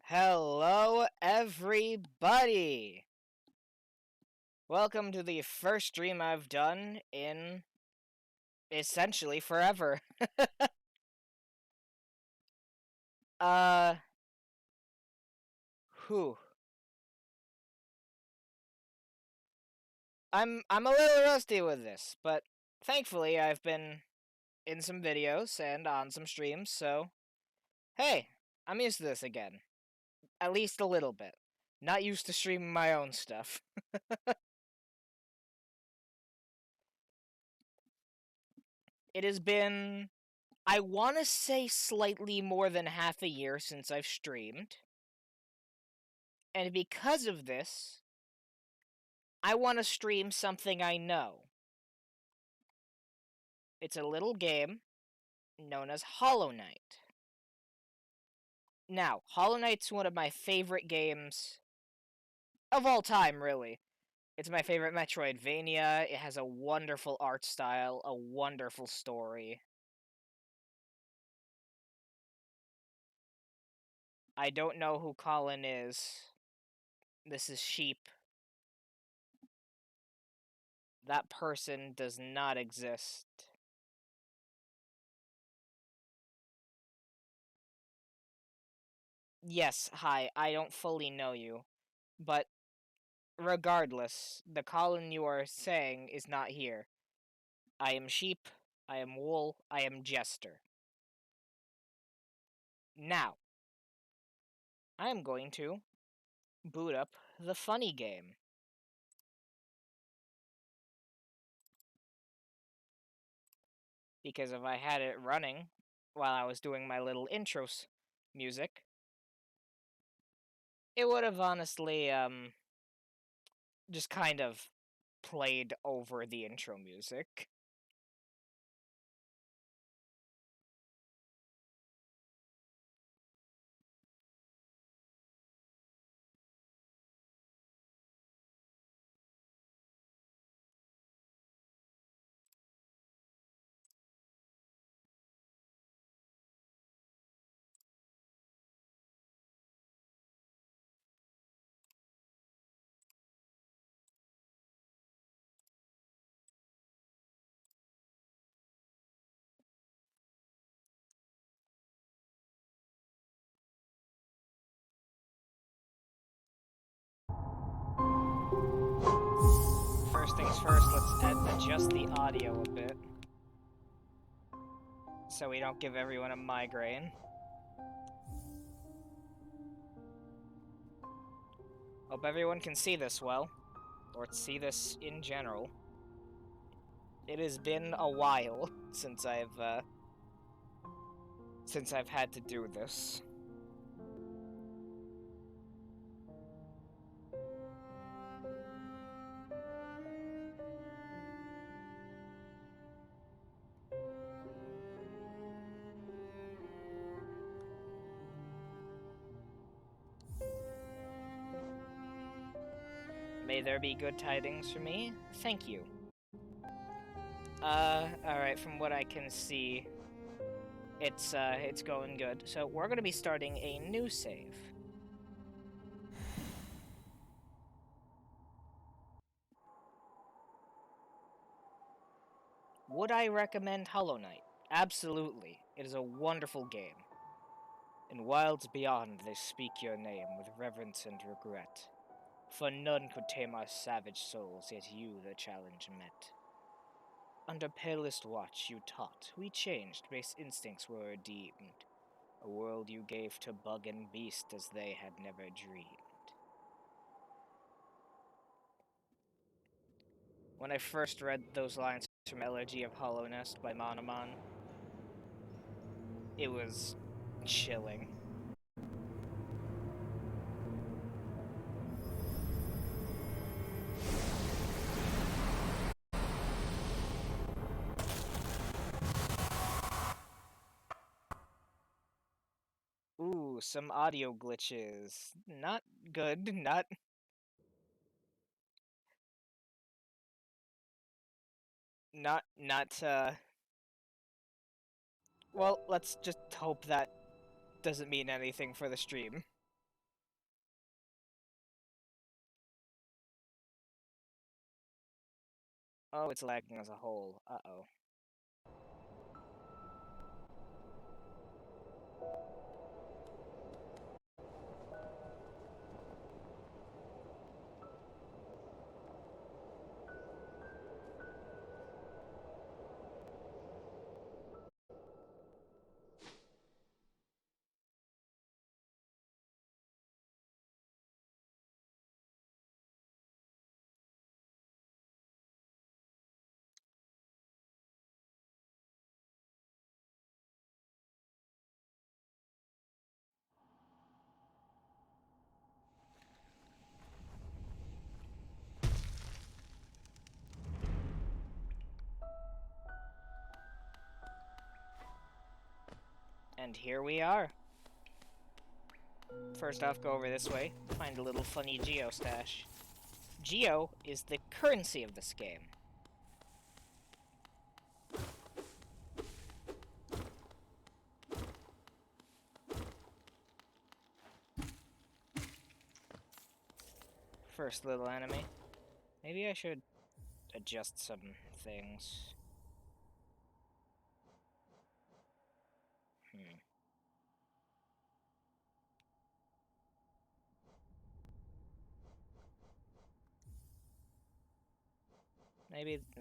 Hello, everybody! Welcome to the first stream I've done in essentially forever. uh, whew. I'm a little rusty with this, but thankfully I've been in some videos and on some streams, so hey, I'm used to this again. At least a little bit. Not used to streaming my own stuff. It has been, I want to say, slightly more than half a year since I've streamed. And because of this, I want to stream something I know. It's a little game known as Hollow Knight. Now, Hollow Knight's one of my favorite games of all time, really. It's my favorite Metroidvania. It has a wonderful art style, a wonderful story. I don't know who Colin is. This is Sheep. That person does not exist. Yes, hi, I don't fully know you. But regardless, the Colin you are saying is not here. I am Sheep, I am Wool, I am Jester. Now, I am going to boot up the funny game. Because if I had it running while I was doing my little intros music, it would have honestly, just kind of played over the intro music. First things first, let's adjust the audio a bit. So we don't give everyone a migraine. Hope everyone can see this well, or see this in general. It has been a while since I've had to do this. May there be good tidings for me. Thank you. Alright, from what I can see, it's going good. So we're gonna be starting a new save. Would I recommend Hollow Knight? Absolutely. It is a wonderful game. In wilds beyond they speak your name with reverence and regret. For none could tame our savage souls, yet you the challenge met. Under palest watch you taught, we changed, base instincts were redeemed. A world you gave to bug and beast as they had never dreamed. When I first read those lines from Elegy of Hollow Nest by Monomon, it was chilling. Ooh, some audio glitches. Not good, not, well, let's just hope that doesn't mean anything for the stream. Oh, it's lagging as a whole. Uh-oh. And here we are. First off, go over this way. Find a little funny Geo stash. Geo is the currency of this game. First little enemy. Maybe I should adjust some things.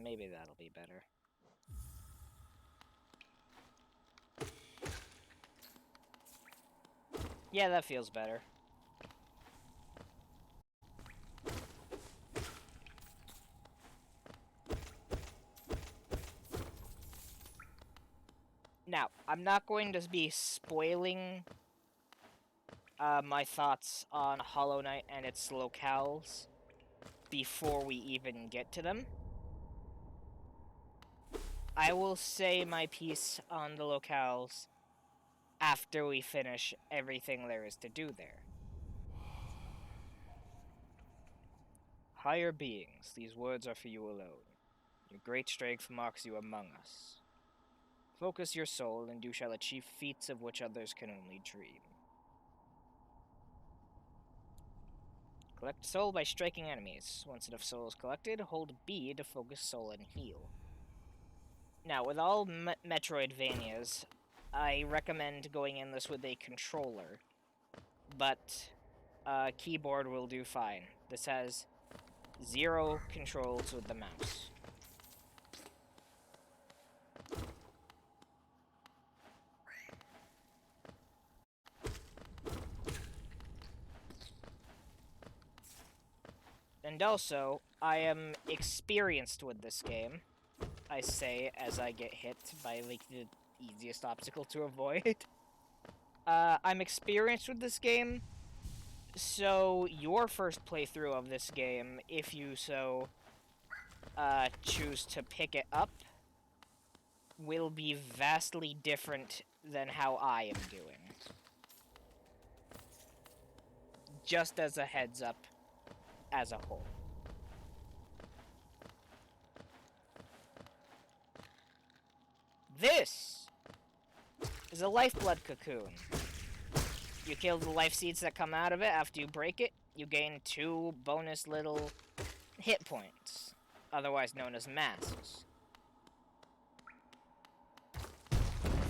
Maybe that'll be better. Yeah, that feels better. Now, I'm not going to be spoiling my thoughts on Hollow Knight and its locales before we even get to them. I will say my piece on the locales after we finish everything there is to do there. Higher beings, these words are for you alone. Your great strength marks you among us. Focus your soul, and you shall achieve feats of which others can only dream. Collect soul by striking enemies. Once enough soul is collected, hold B to focus soul and heal. Now, with all Metroidvanias, I recommend going in this with a controller, but keyboard will do fine. This has 0 controls with the mouse. And also, I am experienced with this game, I say as I get hit by, like, the easiest obstacle to avoid. I'm experienced with this game, so your first playthrough of this game, if you so choose to pick it up, will be vastly different than how I am doing. Just as a heads up, as a whole. This is a lifeblood cocoon. You kill the life seeds that come out of it after you break it, you gain 2 bonus little hit points, otherwise known as masks.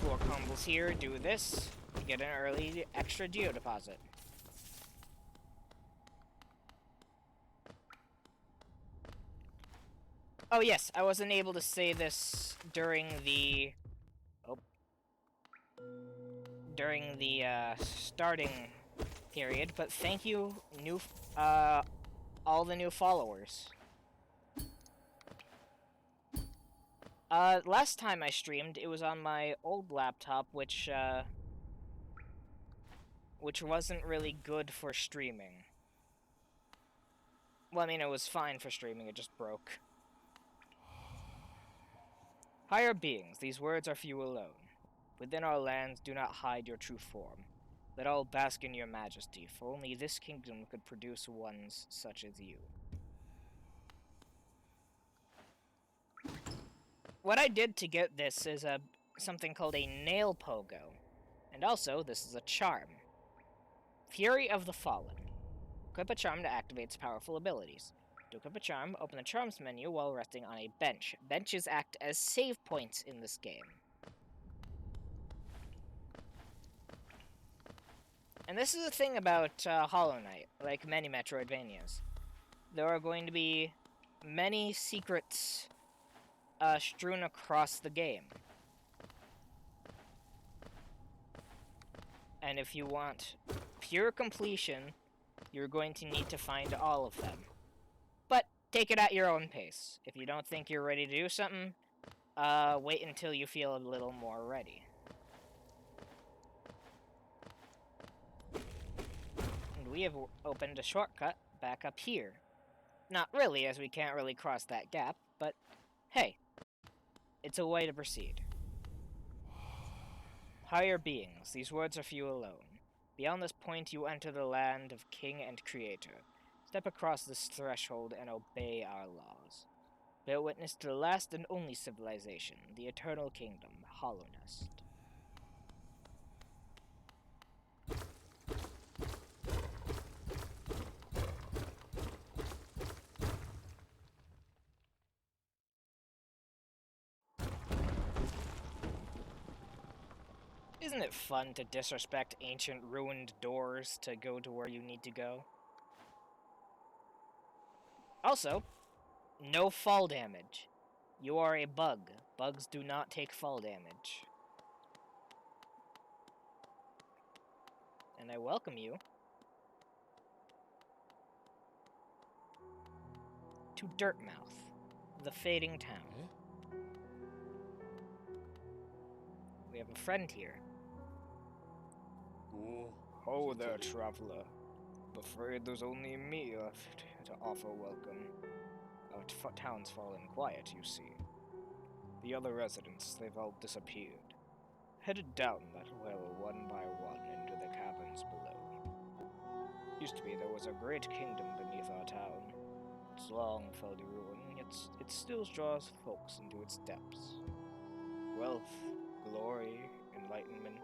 Floor combos here do this, you get an early extra geo deposit. Oh yes, I wasn't able to say this during the starting period, but thank you, all the new followers. Last time I streamed, it was on my old laptop, which wasn't really good for streaming. Well, I mean, it was fine for streaming, it just broke. Higher beings, these words are for you alone. Within our lands, do not hide your true form. Let all bask in your majesty, for only this kingdom could produce ones such as you. What I did to get this is something called a nail pogo. And also, this is a charm. Fury of the Fallen. Equip a charm to activate its powerful abilities. To equip a charm, open the charms menu while resting on a bench. Benches act as save points in this game. And this is the thing about Hollow Knight, like many Metroidvanias. There are going to be many secrets strewn across the game. And if you want pure completion, you're going to need to find all of them. But take it at your own pace. If you don't think you're ready to do something, wait until you feel a little more ready. And we have opened a shortcut back up here. Not really, as we can't really cross that gap, but hey, it's a way to proceed. Higher beings, these words are for you alone. Beyond this point you enter the land of King and Creator. Step across this threshold and obey our laws. Bear witness to the last and only civilization, the Eternal Kingdom, Hollownest. Isn't it fun to disrespect ancient ruined doors to go to where you need to go? Also, no fall damage. You are a bug. Bugs do not take fall damage. And I welcome you to Dirtmouth, the fading town. We have a friend here. Oh there, traveler. I'm afraid there's only me left to offer welcome. Our town's fallen quiet, you see. The other residents, they've all disappeared. Headed down that well one by one into the caverns below. Used to be there was a great kingdom beneath our town. It's long fell to ruin, yet it still draws folks into its depths. Wealth, glory, enlightenment.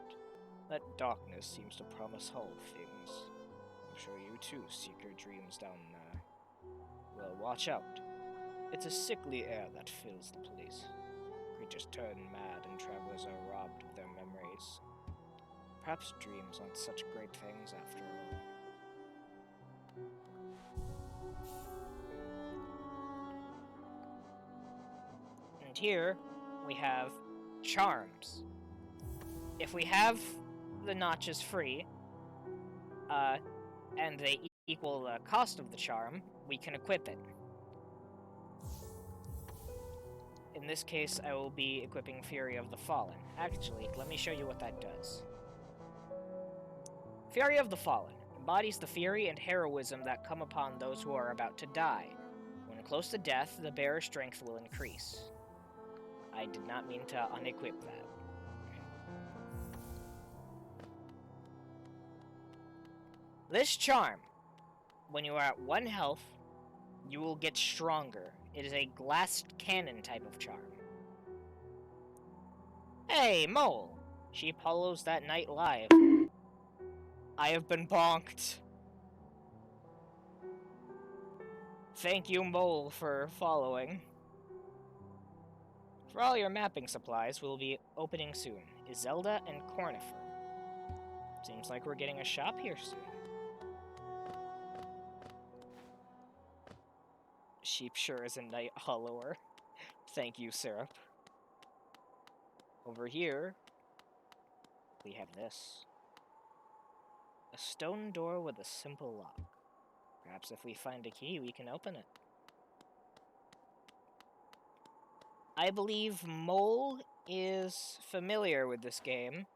That darkness seems to promise all things. I'm sure you too seek your dreams down there. Well, watch out. It's a sickly air that fills the place. Creatures turn mad and travelers are robbed of their memories. Perhaps dreams aren't such great things after all. And here we have charms. If we have the notches free, and they equal the cost of the charm, we can equip it. In this case, I will be equipping Fury of the Fallen. Actually, let me show you what that does. Fury of the Fallen embodies the fury and heroism that come upon those who are about to die. When close to death, the bearer's strength will increase. I did not mean to unequip that. This charm, when you are at 1 health, you will get stronger. It is a glass cannon type of charm. Hey, Mole! Sheep hollows that night live. I have been bonked. Thank you, Mole, for following. For all your mapping supplies, we'll be opening soon. Iselda and Cornifer. Seems like we're getting a shop here soon. Sheep sure is a night hollower. Thank you, Syrup. Over here, we have this. A stone door with a simple lock. Perhaps if we find a key, we can open it. I believe Mole is familiar with this game,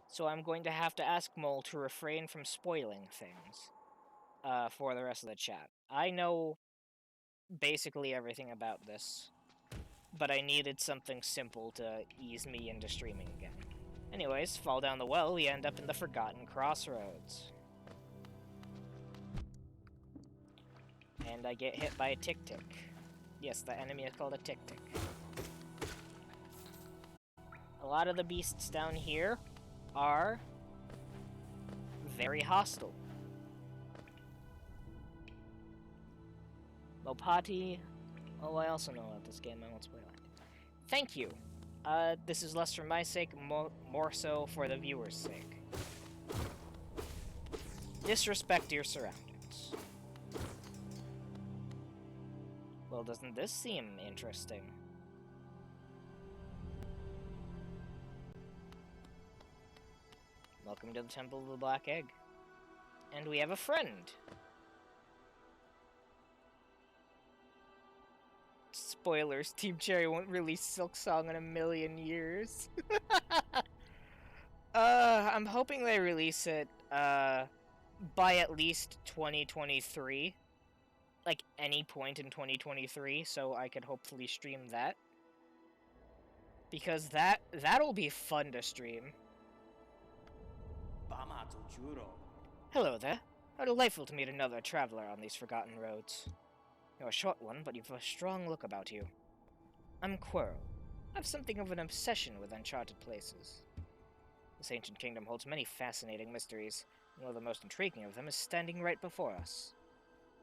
so I'm going to have to ask Mole to refrain from spoiling things for the rest of the chat. I know basically everything about this, but I needed something simple to ease me into streaming again. Anyways, fall down the well, we end up in the Forgotten Crossroads. And I get hit by a tick-tick. Yes, the enemy is called a tick-tick. A lot of the beasts down here are very hostile. Mopati. Oh, I also know about this game. I want to play it. Thank you. This is less for my sake, more so for the viewer's sake. Disrespect your surroundings. Well, doesn't this seem interesting? Welcome to the Temple of the Black Egg. And we have a friend. Spoilers, Team Cherry won't release Silk Song in a million years. I'm hoping they release it, by at least 2023. Like, any point in 2023, so I could hopefully stream that. Because that'll be fun to stream. Hello there. How delightful to meet another traveler on these forgotten roads. You're a short one, but you've a strong look about you. I'm Quirrell. I've something of an obsession with uncharted places. This ancient kingdom holds many fascinating mysteries, and one of the most intriguing of them is standing right before us.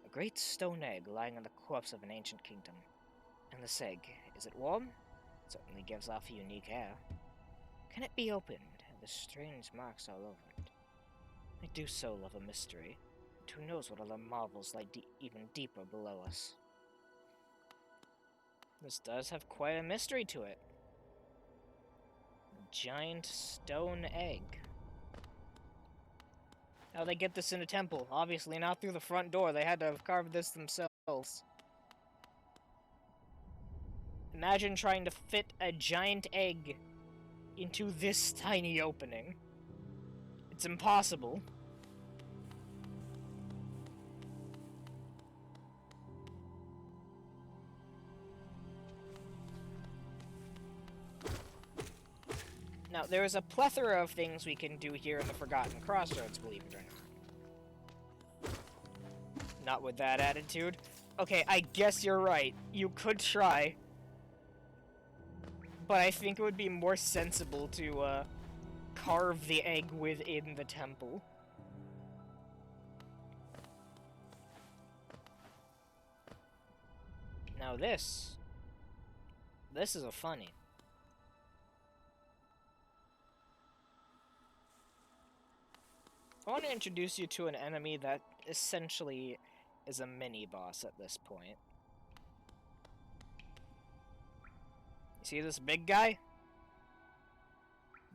A great stone egg lying on the corpse of an ancient kingdom. And this egg, is it warm? It certainly gives off a unique air. Can it be opened? There's strange marks all over it. I do so love a mystery. And who knows what other marvels lie even deeper below us. This does have quite a mystery to it. A giant stone egg. How they get this in a temple? Obviously not through the front door. They had to have carved this themselves. Imagine trying to fit a giant egg into this tiny opening. It's impossible. Now, there is a plethora of things we can do here in the Forgotten Crossroads, believe it or not. Not with that attitude. Okay, I guess you're right. You could try. But I think it would be more sensible to, carve the egg within the temple. Now this is a funny. I want to introduce you to an enemy that essentially is a mini-boss at this point. You see this big guy?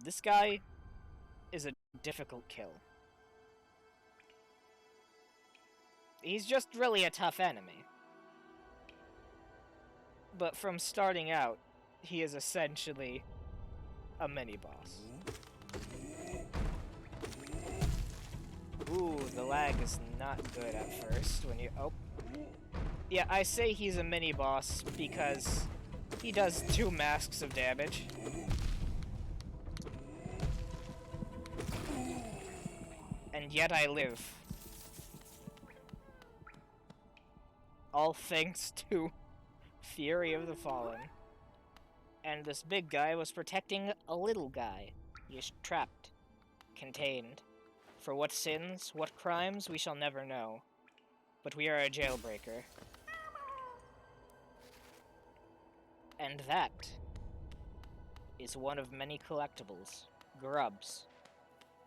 This guy is a difficult kill. He's just really a tough enemy. But from starting out, he is essentially a mini-boss. Ooh, the lag is not good at first when you... Oh. Yeah, I say he's a mini-boss because he does 2 masks of damage. And yet I live. All thanks to Fury of the Fallen. And this big guy was protecting a little guy. He is trapped. Contained. For what sins, what crimes, we shall never know. But we are a jailbreaker. And that is one of many collectibles. Grubs.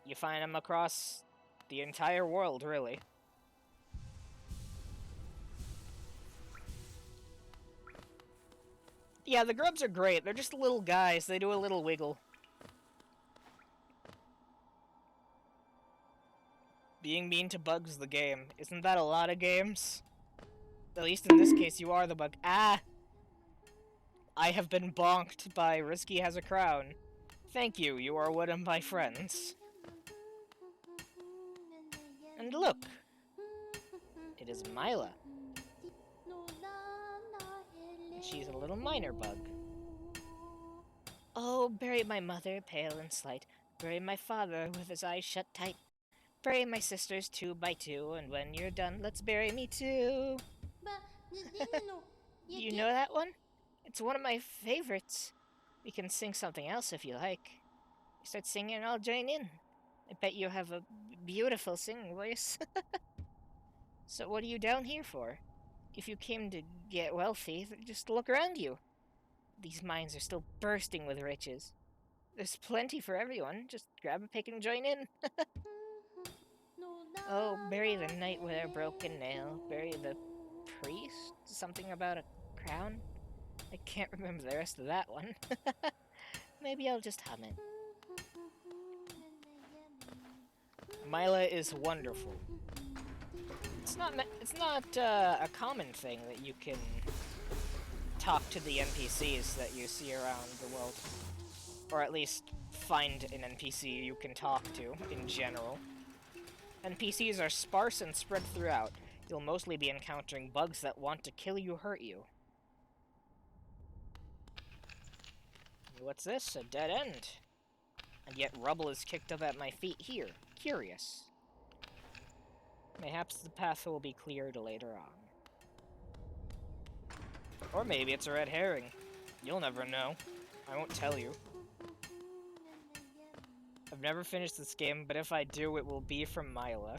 You find them across the entire world, really. Yeah, the grubs are great. They're just little guys. They do a little wiggle. Being mean to bugs is the game. Isn't that a lot of games? At least in this case, you are the bug. Ah! I have been bonked by Risky Has a Crown. Thank you, you are one of my friends. And look! It is Mila. She's a little minor bug. Oh, bury my mother, pale and slight. Bury my father with his eyes shut tight. Bury my sisters 2 by 2, and when you're done, let's bury me too. Do you know that one? It's one of my favorites. We can sing something else if you like. You start singing and I'll join in. I bet you have a beautiful singing voice. So what are you down here for? if you came to get wealthy, just look around you. These mines are still bursting with riches. There's plenty for everyone. Just grab a pick and join in. Oh, bury the knight with a broken nail. Bury the priest? Something about a crown? I can't remember the rest of that one. Maybe I'll just hum it. Mila is wonderful. It's not a common thing that you can talk to the NPCs that you see around the world. Or at least find an NPC you can talk to, in general. NPCs are sparse and spread throughout. You'll mostly be encountering bugs that want to kill you, hurt you. What's this? A dead end. And yet rubble is kicked up at my feet here. Curious. Mayhaps the path will be cleared later on. Or maybe it's a red herring. You'll never know. I won't tell you. I've never finished this game, but if I do, it will be from Mila.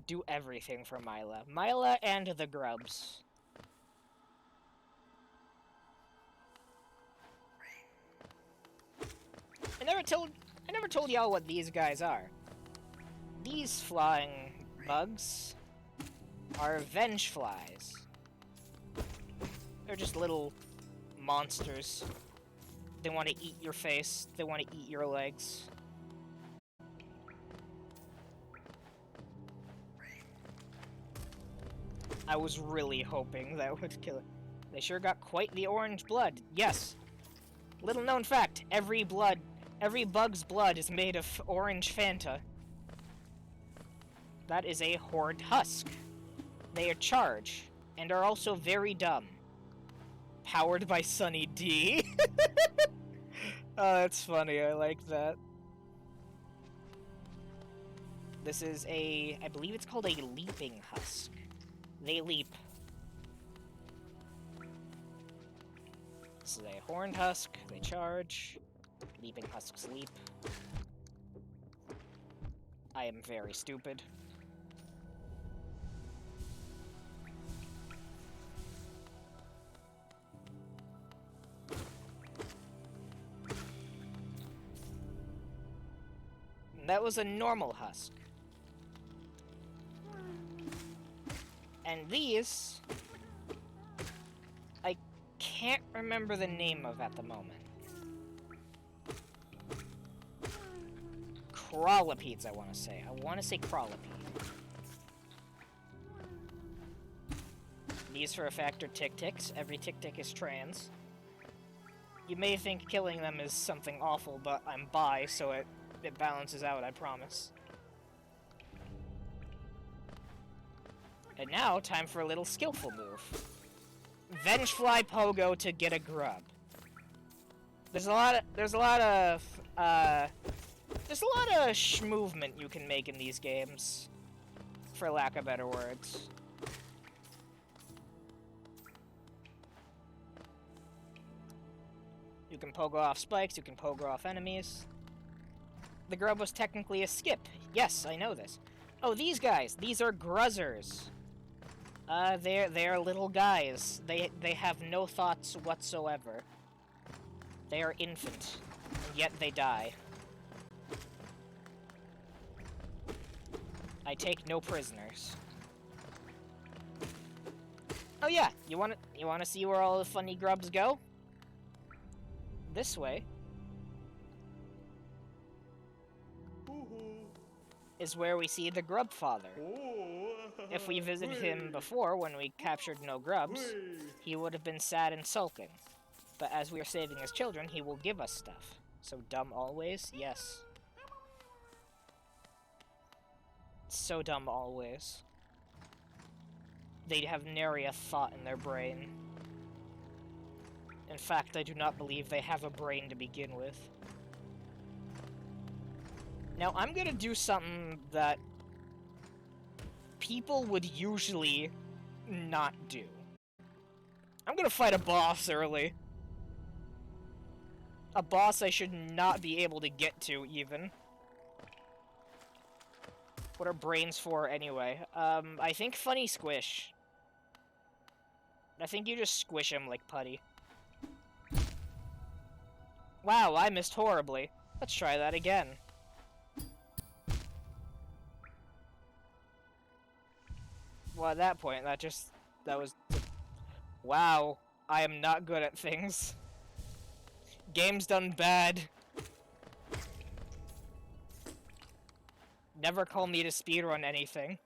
Do everything for Mila. Mila and the grubs. I never told y'all what these guys are. These flying bugs are venge flies. They're just little monsters. They want to eat your face. They want to eat your legs. I was really hoping that would kill it. They sure got quite the orange blood. Yes. Little known fact, every bug's blood is made of orange Fanta. That is a horde husk. They are charge, and are also very dumb. Powered by Sunny D. Oh, that's funny, I like that. This is I believe it's called a leaping husk. They leap. This is a horned husk, they charge. Leaping husks leap. I am very stupid. That was a normal husk. And these, I can't remember the name of at the moment. Crawlipedes, I want to say. I want to say crawlipede. These for a fact are tick-ticks. Every tick-tick is trans. You may think killing them is something awful, but I'm bi, so it balances out, I promise. And now, time for a little skillful move. Vengefly Pogo to get a grub. There's a lot of sh-movement you can make in these games, for lack of better words. You can pogo off spikes, you can pogo off enemies. The grub was technically a skip. Yes, I know this. Oh, these guys. These are gruzzers. They're little guys. They have no thoughts whatsoever. They are infant, and yet they die. I take no prisoners. Oh yeah, you wanna see where all the funny grubs go? This way is where we see the grub father. If we visited him before, when we captured no grubs, he would have been sad and sulking. But as we are saving his children, he will give us stuff. So dumb always? Yes. So dumb always. They have nary a thought in their brain. In fact, I do not believe they have a brain to begin with. Now, I'm gonna do something that people would usually not do. I'm gonna fight a boss early. A boss I should not be able to get to, even. What are brains for, anyway? I think Funny Squish. I think you just squish him like putty. Wow, I missed horribly. Let's try that again. Well, at that point, that was... Wow, I am not good at things. Game's done bad. Never call me to speedrun anything.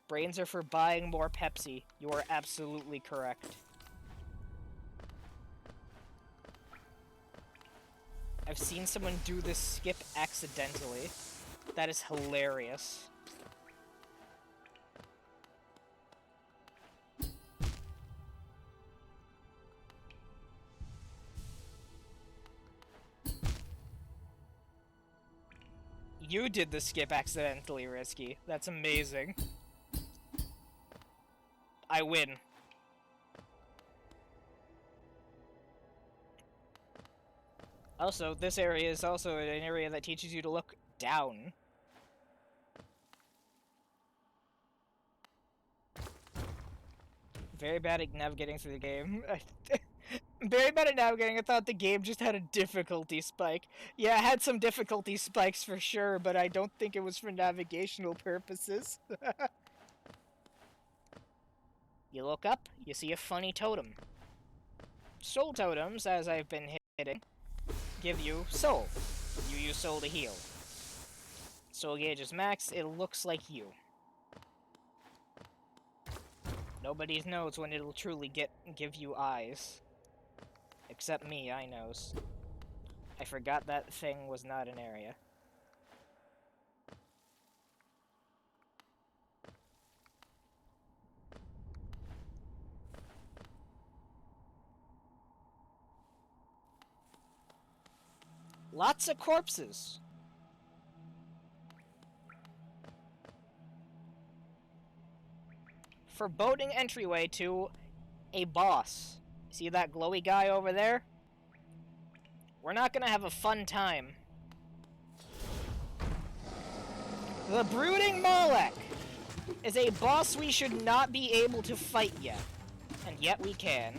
Brains are for buying more Pepsi. You are absolutely correct. I've seen someone do this skip accidentally. That is hilarious. You did the skip accidentally, Risky. That's amazing. I win. Also, this area is also an area that teaches you to look down. Very bad at navigating through the game. Very bad at navigating. I thought the game just had a difficulty spike. Yeah, it had some difficulty spikes for sure, but I don't think it was for navigational purposes. You look up, you see a funny totem. Soul totems, as I've been hitting, give you soul. You use soul to heal. Soul gauge is max, it looks like you. Nobody knows when it'll truly give you eyes. Except me, I knows. I forgot that thing was not an area. Lots of corpses. Foreboding entryway to a boss. See that glowy guy over there? We're not gonna have a fun time. The Brooding Molech is a boss we should not be able to fight yet. And yet we can.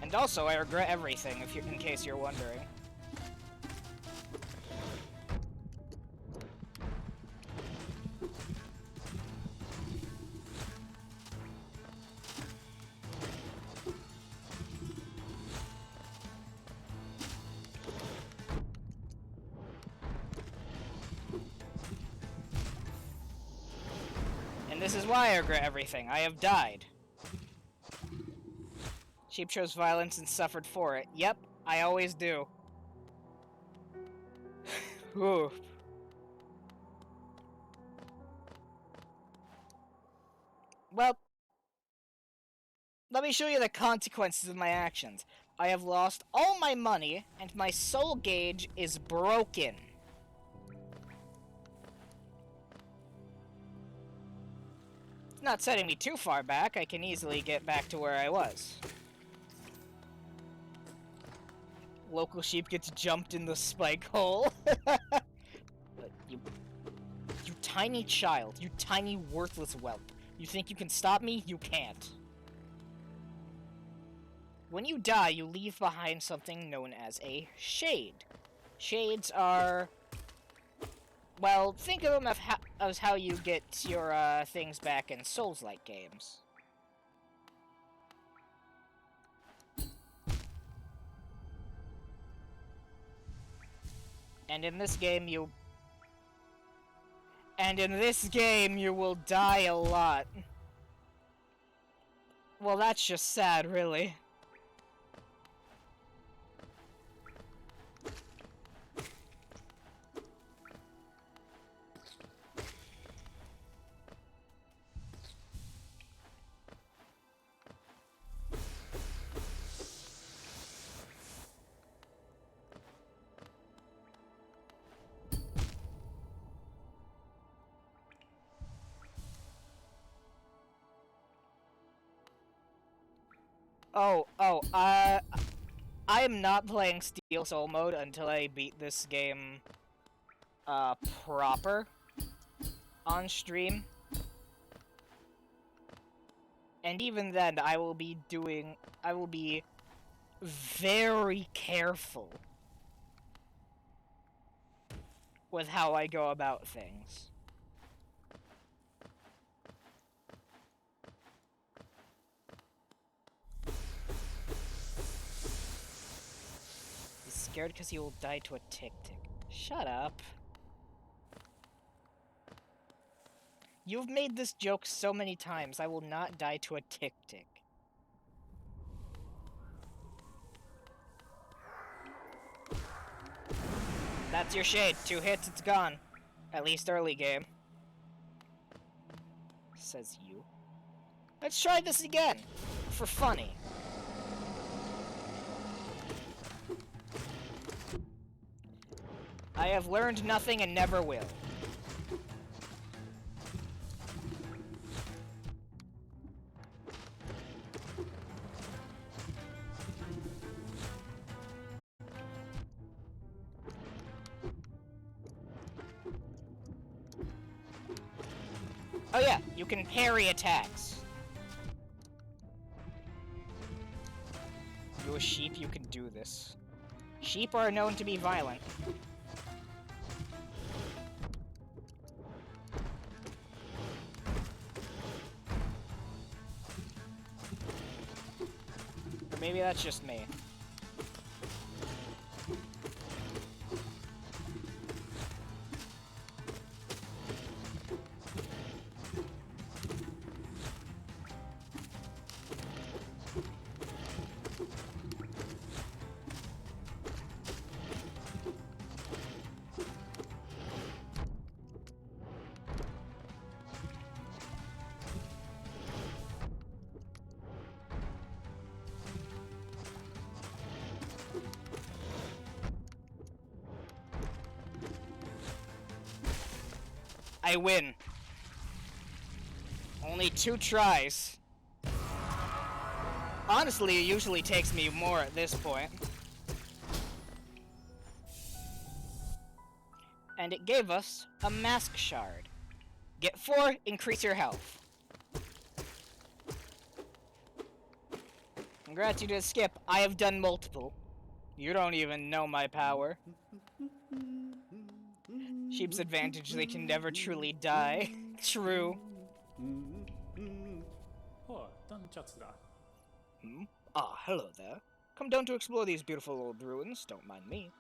And also, I regret everything, in case you're wondering. And this is why I regret everything. I have died. Sheep chose violence and suffered for it. Yep, I always do. Ooh. Well, let me show you the consequences of my actions. I have lost all my money, and my soul gauge is broken. It's not setting me too far back. I can easily get back to where I was. Local sheep gets jumped in the spike hole. You tiny child. You tiny worthless whelp. You think you can stop me? You can't. When you die, you leave behind something known as a shade. Shades are... Well, think of them as how you get your things back in Souls-like games. And in this game, you will die a lot. Well, that's just sad, really. I am not playing Steel Soul mode until I beat this game, proper on stream. And even then, I will be very careful with how I go about things. He's scared because he will die to a tick-tick. Shut up. You've made this joke so many times, I will not die to a tick-tick. That's your shade. 2 hits, it's gone. At least early game. Says you. Let's try this again. For funny. I have learned nothing and never will. Oh yeah, you can parry attacks. You a sheep, you can do this. Sheep are known to be violent. Or maybe that's just me. I win. Only 2 tries. Honestly, it usually takes me more at this point. And it gave us a mask shard. Get 4, increase your health. Congrats, you did skip. I have done multiple. You don't even know my power. Sheep's advantage, they can never truly die. True. Ah, hello there. Come down to explore these beautiful old ruins, don't mind me.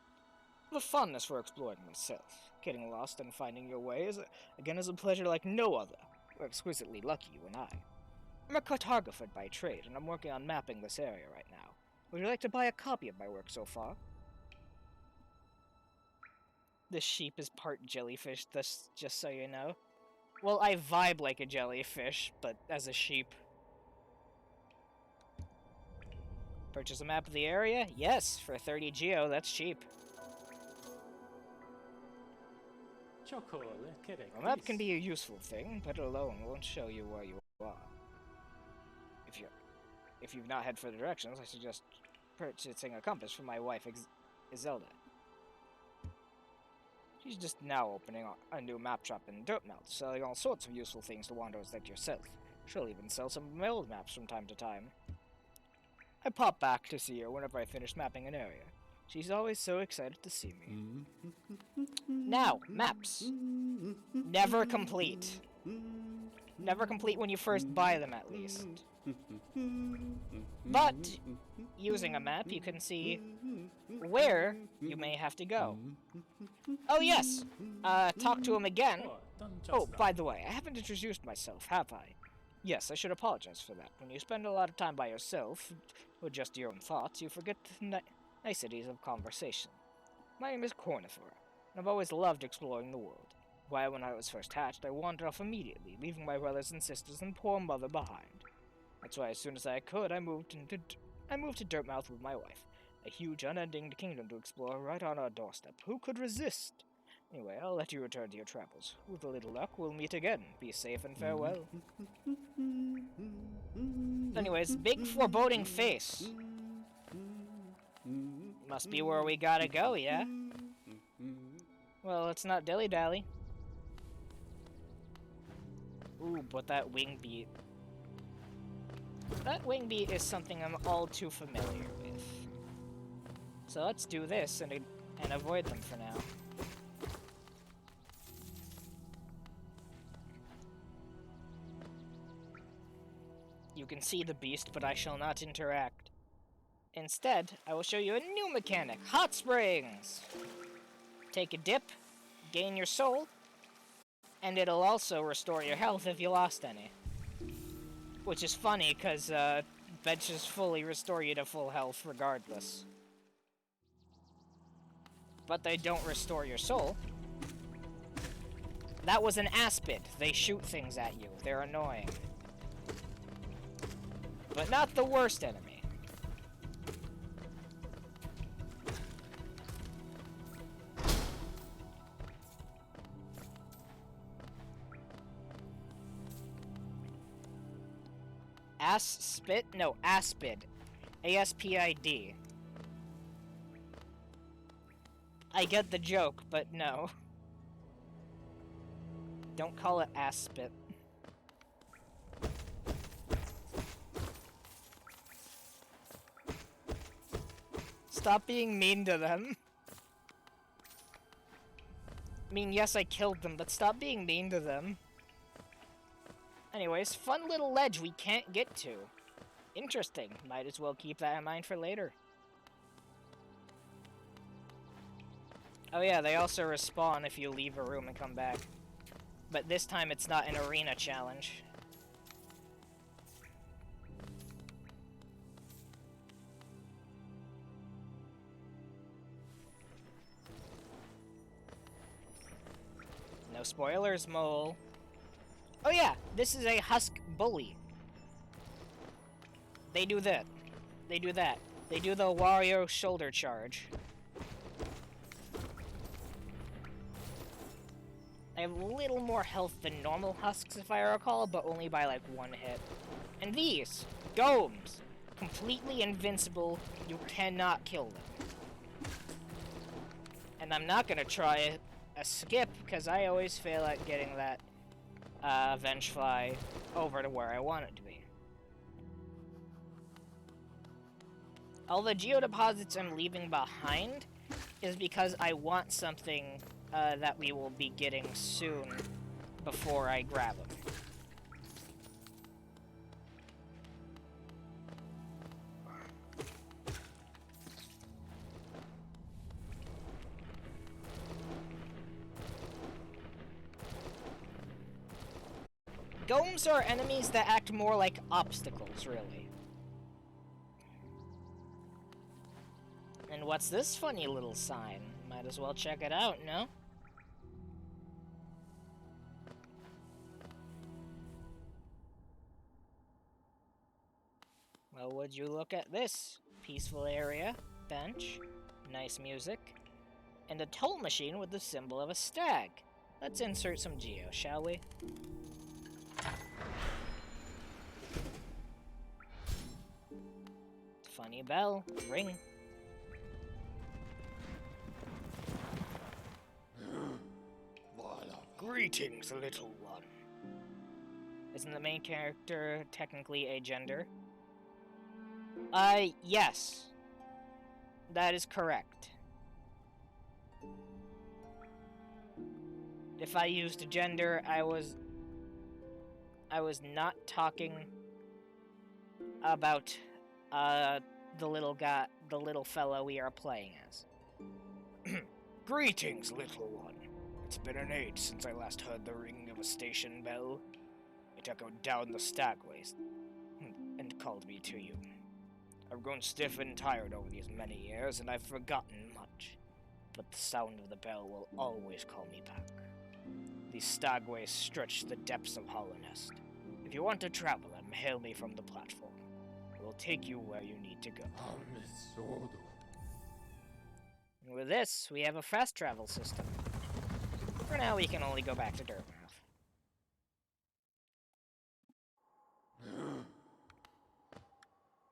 I have a fondness for exploring myself. Getting lost and finding your way is a pleasure like no other. We're exquisitely lucky, you and I. I'm a cartographer by trade, and I'm working on mapping this area right now. Would you like to buy a copy of my work so far? The sheep is part jellyfish, this, just so you know. Well, I vibe like a jellyfish, but as a sheep. Purchase a map of the area? Yes, for 30 geo, that's cheap. A map can be a useful thing, but alone won't show you where you are. If you've not had further directions, I suggest purchasing a compass for my wife, Izelda. She's just now opening a new map shop in Dirtmouth, selling all sorts of useful things to wanderers like yourself. She'll even sell some of my old maps from time to time. I pop back to see her whenever I finish mapping an area. She's always so excited to see me. Now, maps. Never complete. Never complete when you first buy them, at least. But, using a map, you can see where you may have to go. Oh yes! Talk to him again. Oh, by the way, I haven't introduced myself, have I? Yes, I should apologize for that. When you spend a lot of time by yourself, with just your own thoughts, you forget the niceties of conversation. My name is Cornifer, and I've always loved exploring the world. Why, when I was first hatched, I wandered off immediately, leaving my brothers and sisters and poor mother behind. That's why as soon as I could, I moved to Dirtmouth with my wife. A huge, unending kingdom to explore right on our doorstep. Who could resist? Anyway, I'll let you return to your travels. With a little luck, we'll meet again. Be safe and farewell. Anyways, big foreboding face. Must be where we gotta go, yeah? Well, let's not dilly-dally. Ooh, but that wing beat. That wing beat is something I'm all too familiar with. So let's do this and avoid them for now. You can see the beast, but I shall not interact. Instead, I will show you a new mechanic, Hot Springs! Take a dip, gain your soul, and it'll also restore your health if you lost any. Which is funny, because benches fully restore you to full health regardless. But they don't restore your soul. That was an aspid. They shoot things at you. They're annoying. But not the worst enemy. Aspid? No, aspid. A-S-P-I-D. I get the joke, but no. Don't call it aspid. Stop being mean to them. I mean, yes, I killed them, but stop being mean to them. Anyways, fun little ledge we can't get to. Interesting. Might as well keep that in mind for later. Oh yeah, they also respawn if you leave a room and come back. But this time it's not an arena challenge. No spoilers, mole. Oh yeah, this is a husk bully. They do that. They do that. They do the Wario shoulder charge. I have a little more health than normal husks, if I recall, but only by like one hit. And these, golems, completely invincible. You cannot kill them. And I'm not gonna try a skip, because I always fail at getting that Vengefly over to where I want it to be. All the geodeposits I'm leaving behind is because I want something that we will be getting soon before I grab them. Golems are enemies that act more like obstacles, really. And what's this funny little sign? Might as well check it out, no? Well, would you look at this? Peaceful area, bench, nice music, and a toll machine with the symbol of a stag. Let's insert some geo, shall we? Funny bell. Ring. Greetings, little one. Isn't the main character technically a gender? Yes. That is correct. If I used a gender, I was not talking about the little fellow we are playing as. Greetings, little one. It's been an age since I last heard the ring of a station bell. It echoed down the stagways and called me to you. I've grown stiff and tired over these many years, and I've forgotten much. But the sound of the bell will always call me back. These stagways stretch the depths of Hollownest. If you want to travel them, hail me from the platform. It will take you where you need to go. And with this, we have a fast travel system. for now, we can only go back to Dirtmouth.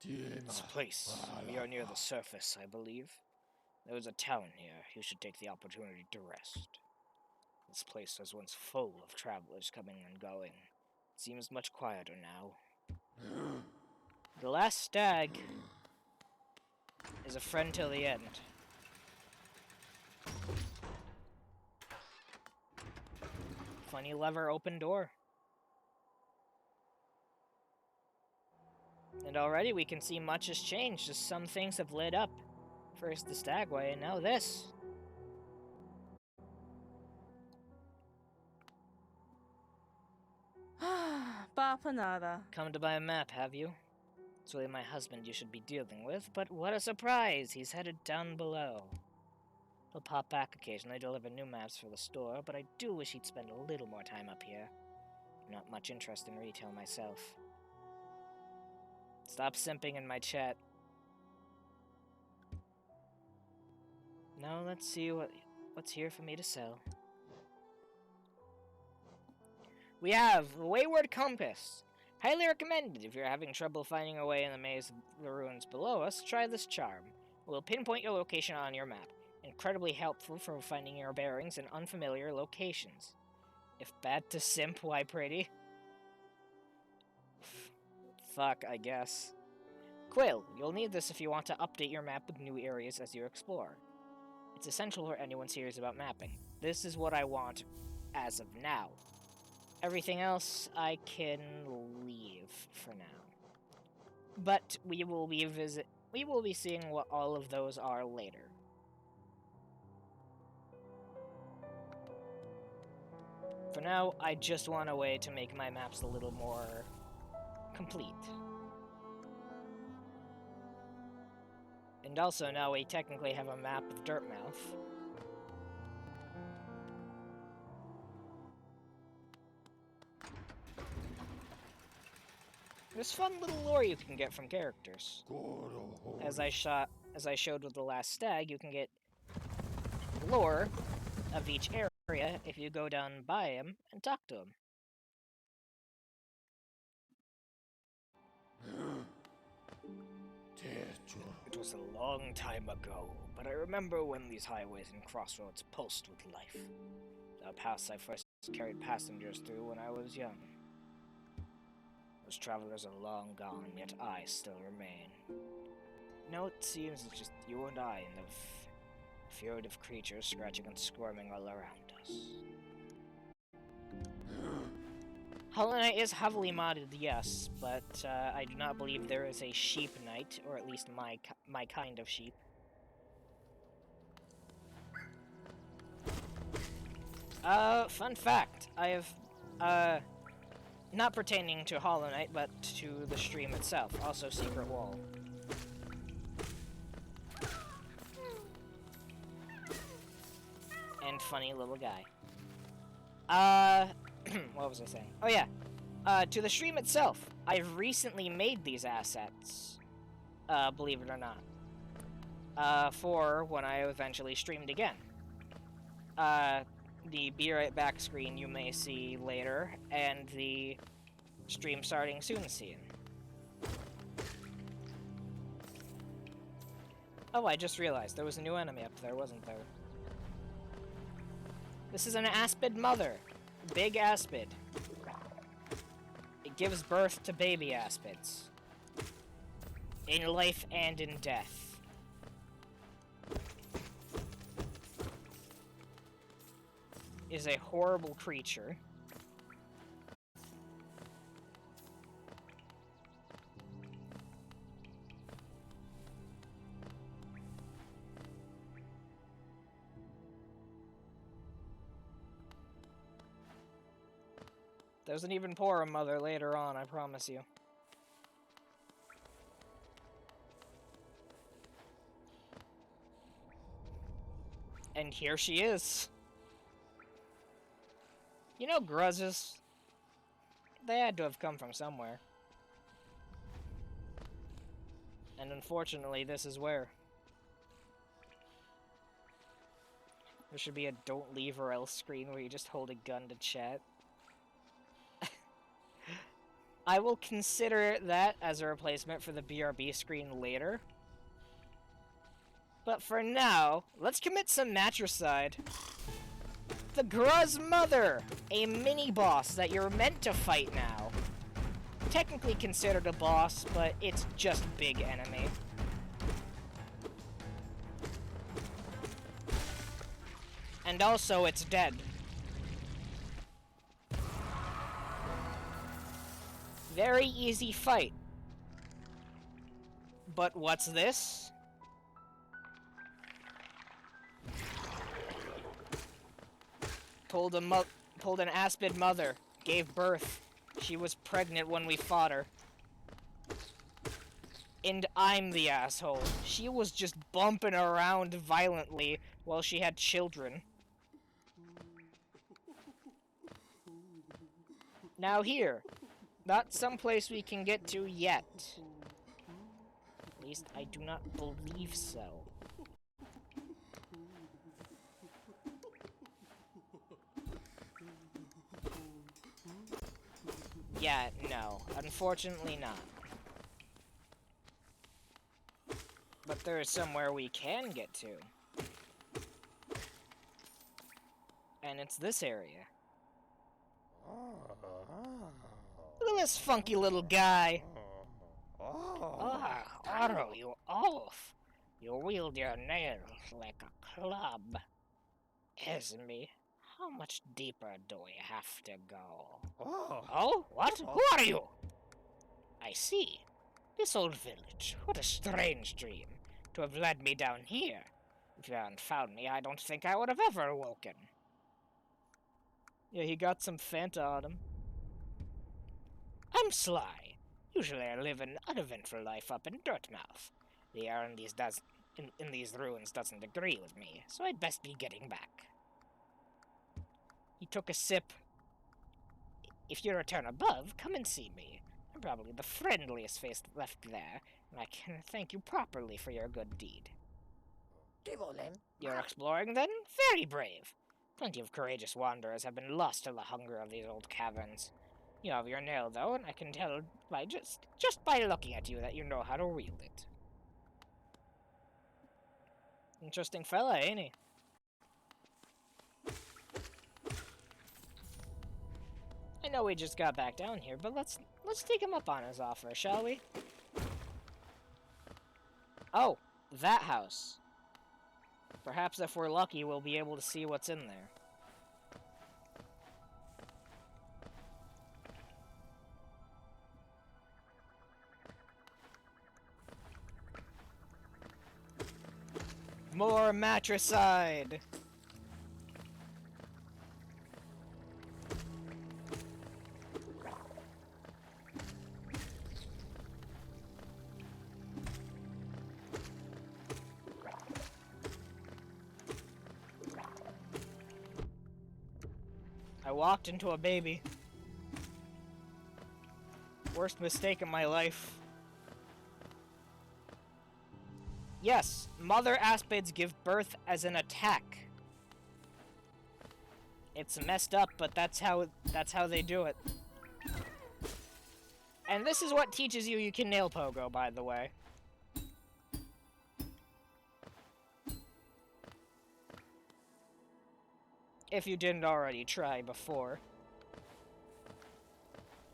This place. We are near the surface, I believe. There is a town here. You should take the opportunity to rest. This place was once full of travelers coming and going. It seems much quieter now. The last stag is a friend till the end. Funny lever, open door. And already we can see much has changed, as some things have lit up. First the stagway, and now this. Bapanada. Come to buy a map, have you? It's really my husband you should be dealing with, but what a surprise! He's headed down below. He'll pop back occasionally to deliver new maps for the store, but I do wish he'd spend a little more time up here. Not much interest in retail myself. Stop simping in my chat. Now let's see what's here for me to sell. We have the Wayward Compass. Highly recommended if you're having trouble finding a way in the maze of the ruins below us. Try this charm. We'll pinpoint your location on your map. Incredibly helpful for finding your bearings in unfamiliar locations. If bad to simp, why pretty? Fuck, I guess. Quill, you'll need this if you want to update your map with new areas as you explore. It's essential for anyone serious about mapping. This is what I want as of now. Everything else I can leave for now. But we will be seeing what all of those are later. For now, I just want a way to make my maps a little more complete. And also, now we technically have a map of Dirtmouth. There's fun little lore you can get from characters. As I showed with the last stag, you can get lore of each area if you go down by him and talk to him. It was a long time ago, but I remember when these highways and crossroads pulsed with life. The paths I first carried passengers through when I was young. Those travelers are long gone, yet I still remain. Now it seems it's just you and I in the fjord of creatures scratching and squirming all around us. Hollow Knight is heavily modded, yes, but I do not believe there is a sheep knight, or at least my kind of sheep. Fun fact, I have, not pertaining to Hollow Knight, but to the stream itself, also Secret Wall. And funny little guy. What was I saying? Oh yeah, to the stream itself, I've recently made these assets, believe it or not, for when I eventually streamed again. The Be Right Back screen you may see later, and the stream starting soon scene. Oh, I just realized there was a new enemy up there, wasn't there? This is an aspid mother. Big aspid. It gives birth to baby aspids. In life and in death. Is a horrible creature. There's an even poorer mother later on, I promise you. And here she is. You know, gruzzes, they had to have come from somewhere. And unfortunately, this is where. There should be a don't leave or else screen where you just hold a gun to chat. I will consider that as a replacement for the BRB screen later. But for now, let's commit some matricide. The Gruz Mother! A mini-boss that you're meant to fight now. Technically considered a boss, but it's just big enemy. And also, it's dead. Very easy fight. But what's this? Pulled an aspid mother. Gave birth. She was pregnant when we fought her. And I'm the asshole. She was just bumping around violently while she had children. Now here. Not someplace we can get to yet. At least I do not believe so. Yeah, no. Unfortunately not. But there is somewhere we can get to. And it's this area. Look at this funky little guy. Ah, Otto, you oaf. You wield your nails like a club. Esme, how much deeper do we have to go? Oh, what? Who are you? I see. This old village. What a strange dream. To have led me down here. If you hadn't found me, I don't think I would have ever awoken. Yeah, he got some Fanta on him. I'm Sly. Usually I live an uneventful life up in Dirtmouth. The air in these ruins doesn't agree with me, so I'd best be getting back. He took a sip. If you return above, come and see me. I'm probably the friendliest face left there, and I can thank you properly for your good deed. You're exploring, then? Very brave. Plenty of courageous wanderers have been lost to the hunger of these old caverns. You have your nail, though, and I can tell by just by looking at you that you know how to wield it. Interesting fella, ain't he? I know we just got back down here, but let's take him up on his offer, shall we? Oh, that house. Perhaps if we're lucky, we'll be able to see what's in there. More matricide! I walked into a baby. Worst mistake in my life. Yes, mother aspids give birth as an attack. It's messed up, but that's how they do it. And this is what teaches you can nail pogo, by the way. If you didn't already try before.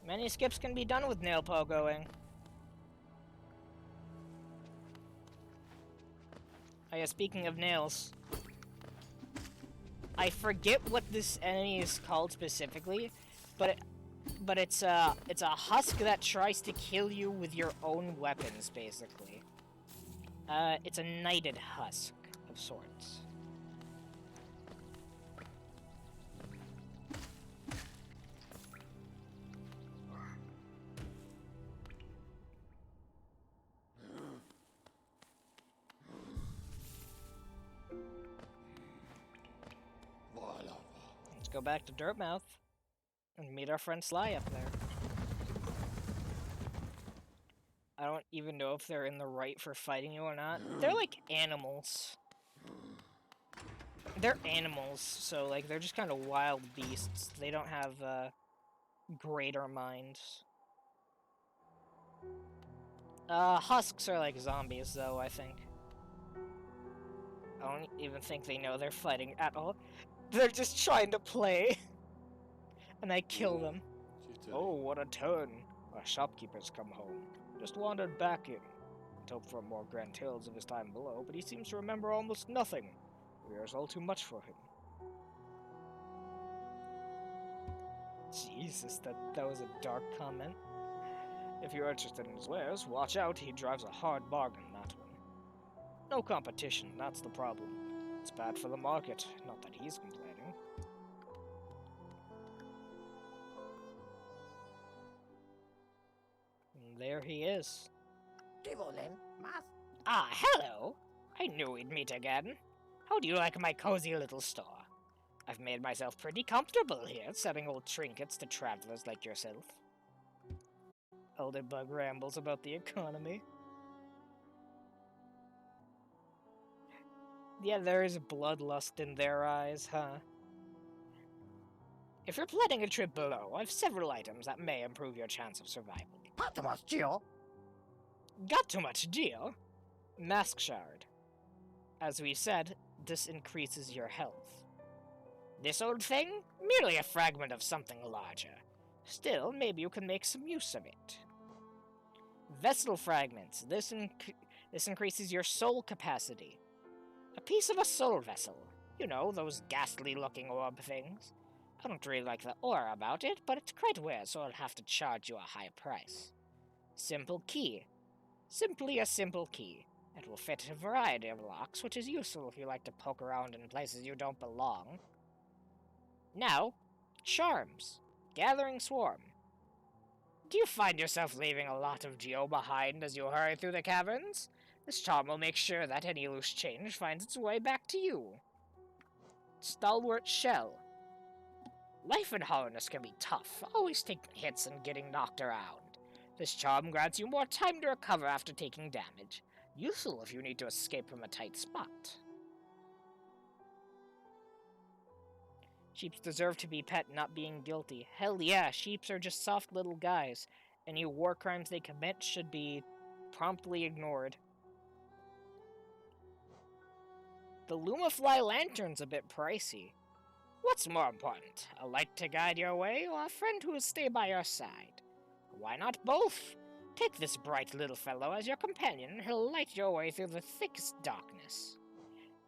Many skips can be done with nail pogoing. Oh yeah, speaking of nails. I forget what this enemy is called specifically, but it's a husk that tries to kill you with your own weapons, basically. It's a knighted husk of sorts. Go back to Dirtmouth and meet our friend Sly up there. I don't even know if they're in the right for fighting you or not. They're like animals. They're animals, so, like, they're just kind of wild beasts. They don't have, greater minds. Husks are like zombies, though, I think. I don't even think they know they're fighting at all. They're just trying to play. And I kill them. Oh, what a turn. Our shopkeeper's come home. Just wandered back in. I'd hoped for more grand tales of his time below, but he seems to remember almost nothing. We are all too much for him. Jesus, that was a dark comment. If you're interested in his wares, watch out, he drives a hard bargain, that one. No competition, that's the problem. It's bad for the market, not that he's complaining. And there he is. Ah, hello! I knew we'd meet again. How do you like my cozy little store? I've made myself pretty comfortable here, selling old trinkets to travelers like yourself. Elderbug rambles about the economy. Yeah, there is bloodlust in their eyes, huh? If you're planning a trip below, I've several items that may improve your chance of survival. Not too much, Gio. Got too much deal? Mask Shard. As we said, this increases your health. This old thing? Merely a fragment of something larger. Still, maybe you can make some use of it. Vessel Fragments. This increases your soul capacity. A piece of a soul vessel. You know, those ghastly-looking orb things. I don't really like the aura about it, but it's quite rare, so I'll have to charge you a high price. Simple key. Simply a simple key. It will fit a variety of locks, which is useful if you like to poke around in places you don't belong. Now, charms. Gathering Swarm. Do you find yourself leaving a lot of Geo behind as you hurry through the caverns? This charm will make sure that any loose change finds its way back to you. Stalwart Shell. Life in Hollowness can be tough, always taking hits and getting knocked around. This charm grants you more time to recover after taking damage. Useful if you need to escape from a tight spot. Sheeps deserve to be pet, not being guilty. Hell yeah, sheeps are just soft little guys. Any war crimes they commit should be promptly ignored. The Lumafly Lantern's a bit pricey. What's more important, a light to guide your way, or a friend who will stay by your side? Why not both? Take this bright little fellow as your companion, and he'll light your way through the thickest darkness.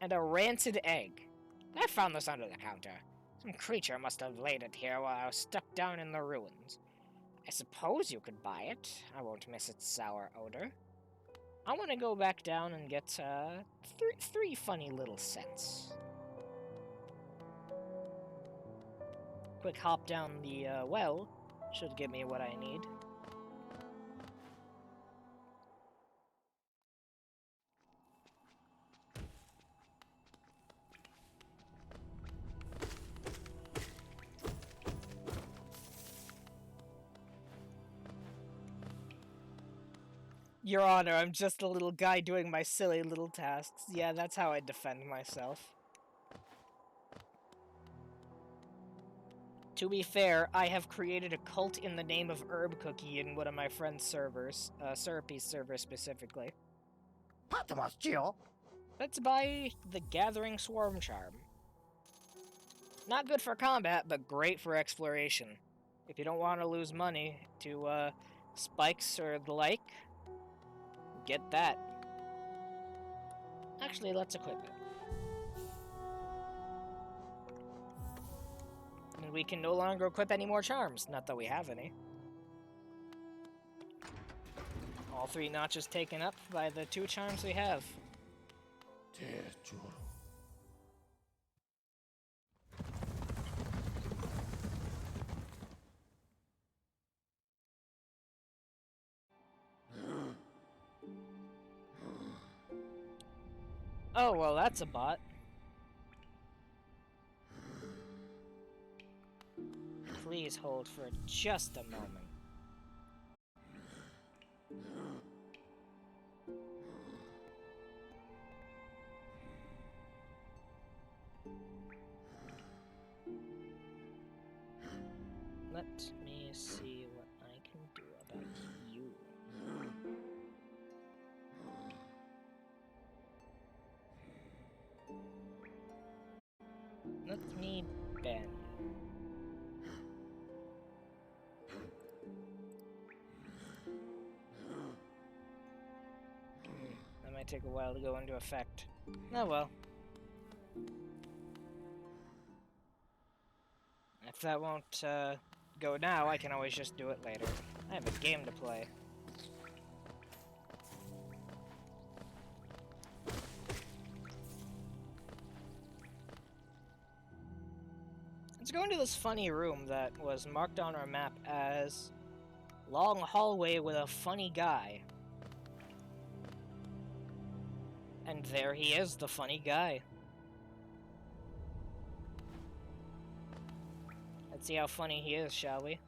And a rancid egg. I found this under the counter. Some creature must have laid it here while I was stuck down in the ruins. I suppose you could buy it. I won't miss its sour odor. I want to go back down and get, three funny little cents. Quick hop down the, well should give me what I need. Your Honor, I'm just a little guy doing my silly little tasks. Yeah, that's how I defend myself. To be fair, I have created a cult in the name of Herb Cookie in one of my friend's servers, Syrupy's server specifically. Not too much, Gio. Let's buy the Gathering Swarm Charm. Not good for combat, but great for exploration. If you don't want to lose money to, spikes or the like, get that. Actually, let's equip it. And we can no longer equip any more charms, not that we have any. All 3 notches taken up by the 2 charms we have. Oh, well, that's a bot. Please hold for just a moment. Let me see what I can do about you. Let me bend. That might take a while to go into effect. Oh well. If that won't go now, I can always just do it later. I have a game to play. Let's go into this funny room that was marked on our map as long hallway with a funny guy. And there he is, the funny guy. Let's see how funny he is, shall we?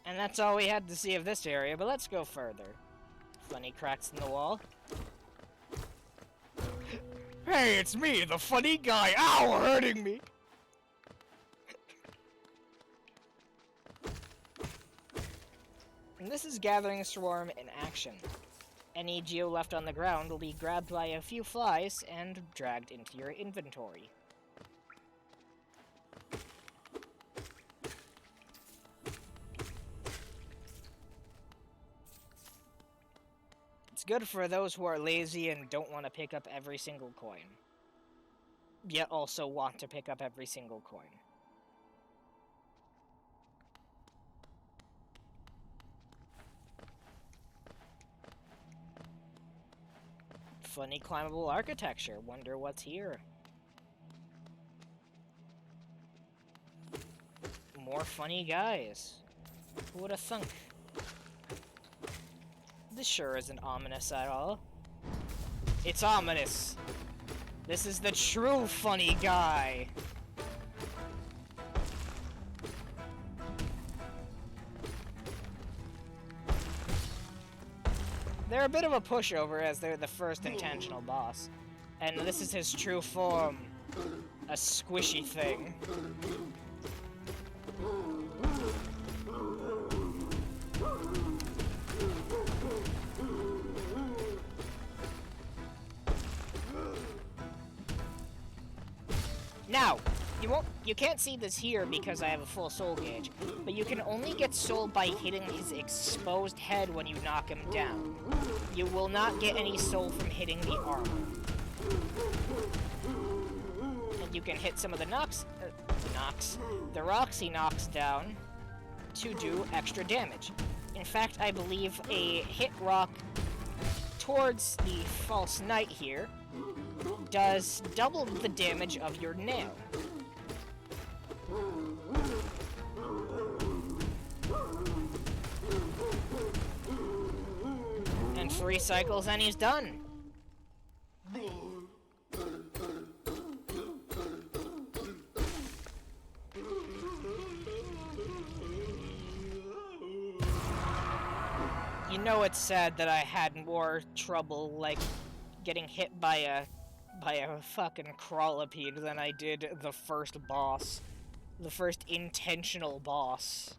And that's all we had to see of this area, but let's go further. Funny cracks in the wall. Hey, it's me, the funny guy! Ow, hurting me! And this is Gathering Swarm in action. Any geo left on the ground will be grabbed by a few flies and dragged into your inventory. It's good for those who are lazy and don't want to pick up every single coin, yet also want to pick up every single coin. Funny climbable architecture. Wonder what's here. More funny guys. Who would have thunk? This sure isn't ominous at all. It's ominous. This is the true funny guy. They're a bit of a pushover as they're the first intentional boss. And this is his true form. A squishy thing. Now, you can't see this here because I have a full soul gauge, but you can only get soul by hitting his exposed head when you knock him down. You will not get any soul from hitting the armor. And you can hit some of the the rocks he knocks down to do extra damage. In fact, I believe a hit rock towards the false knight here does double the damage of your nail. And 3 cycles and he's done. You know it's sad that I had more trouble, like, getting hit by a fucking crawlipede than I did the first boss. The first intentional boss.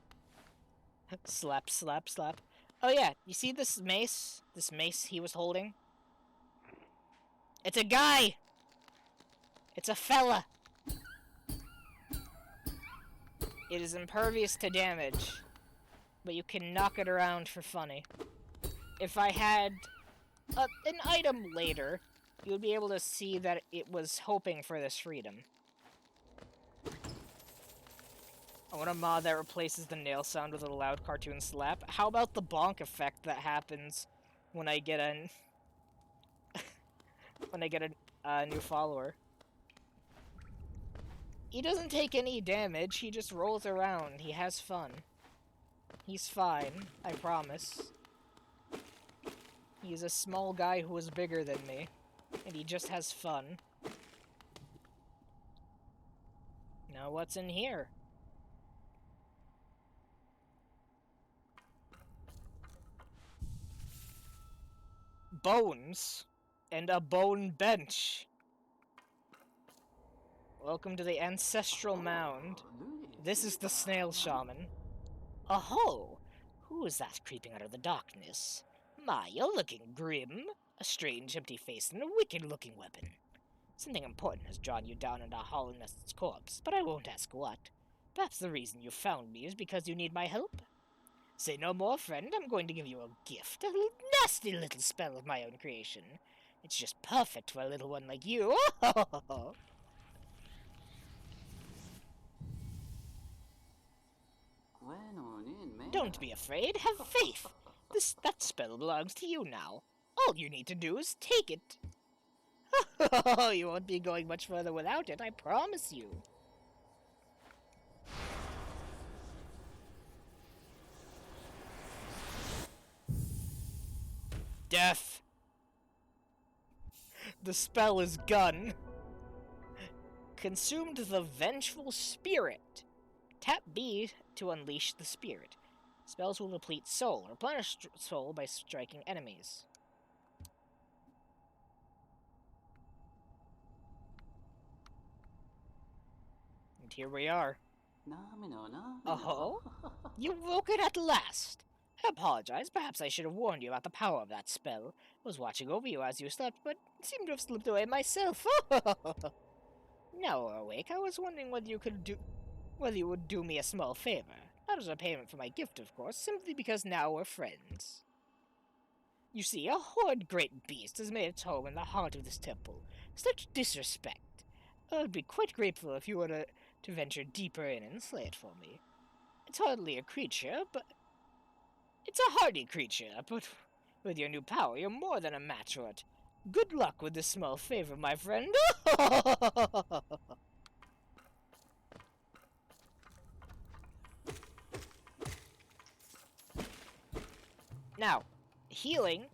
Slap, slap, slap. Oh yeah, you see this mace? This mace he was holding? It's a guy! It's a fella! It is impervious to damage, but you can knock it around for funny. If I had an item later, you would be able to see that it was hoping for this freedom. I want a mod that replaces the nail sound with a loud cartoon slap. How about the bonk effect that happens when I get a new follower? He doesn't take any damage, he just rolls around. He has fun. He's fine, I promise. He's a small guy who is bigger than me, and he just has fun. Now what's in here? Bones and a bone bench. Welcome to the ancestral mound. This is the snail shaman. Oh, who is that creeping out of the darkness? My, you're looking grim. A strange empty face and a wicked-looking weapon. Something important has drawn you down into Hollow Nest's corpse, but I won't ask what. Perhaps the reason you found me is because you need my help? Say no more, friend. I'm going to give you a gift. A nasty little spell of my own creation. It's just perfect for a little one like you. Don't be afraid. Have faith. That spell belongs to you now. All you need to do is take it. You won't be going much further without it, I promise you. Death. The spell is gone. Consumed the vengeful spirit. Tap B to unleash the spirit. Spells will deplete soul, or replenish soul by striking enemies. And here we are. Oh? You woke it at last! I apologize, perhaps I should have warned you about the power of that spell. I was watching over you as you slept, but seemed to have slipped away myself. Now we're awake, I was wondering whether you would do me a small favor. Not as a payment for my gift, of course, simply because now we're friends. You see, a horrid great beast has made its home in the heart of this temple. Such disrespect. I would be quite grateful if you were to venture deeper in and slay it for me. It's hardly a creature, but... It's a hardy creature, but with your new power, you're more than a match for it. Good luck with this small favor, my friend. Now, healing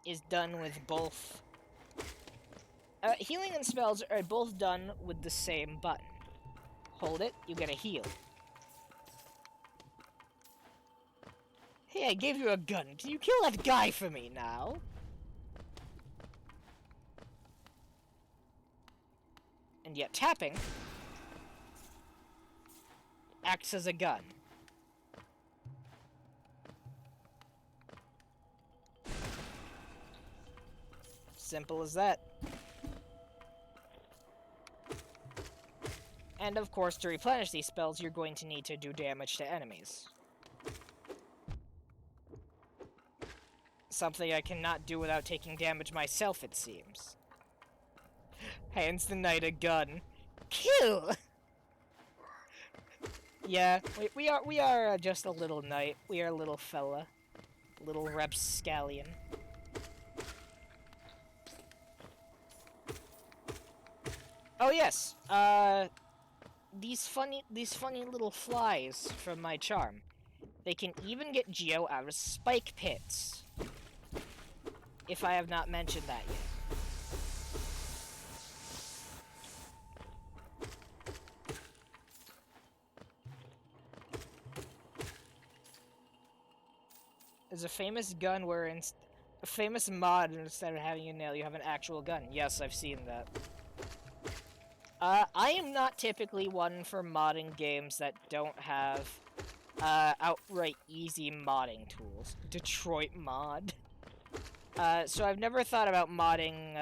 is done with both... healing and spells are both done with the same button. Hold it, you get a heal. Hey, I gave you a gun. Can you kill that guy for me now? And yet tapping acts as a gun. Simple as that. And of course, to replenish these spells, you're going to need to do damage to enemies. Something I cannot do without taking damage myself, it seems. Hands the knight a gun. Kill! Yeah, we are just a little knight. We are a little fella. Little rapscallion. Oh yes, these funny little flies from my charm. They can even get Geo out of spike pits. If I have not mentioned that yet. There's a famous gun where a famous mod, instead of having a nail, you have an actual gun. Yes, I've seen that. I am not typically one for modding games that don't have outright easy modding tools. Detroit mod. So I've never thought about modding,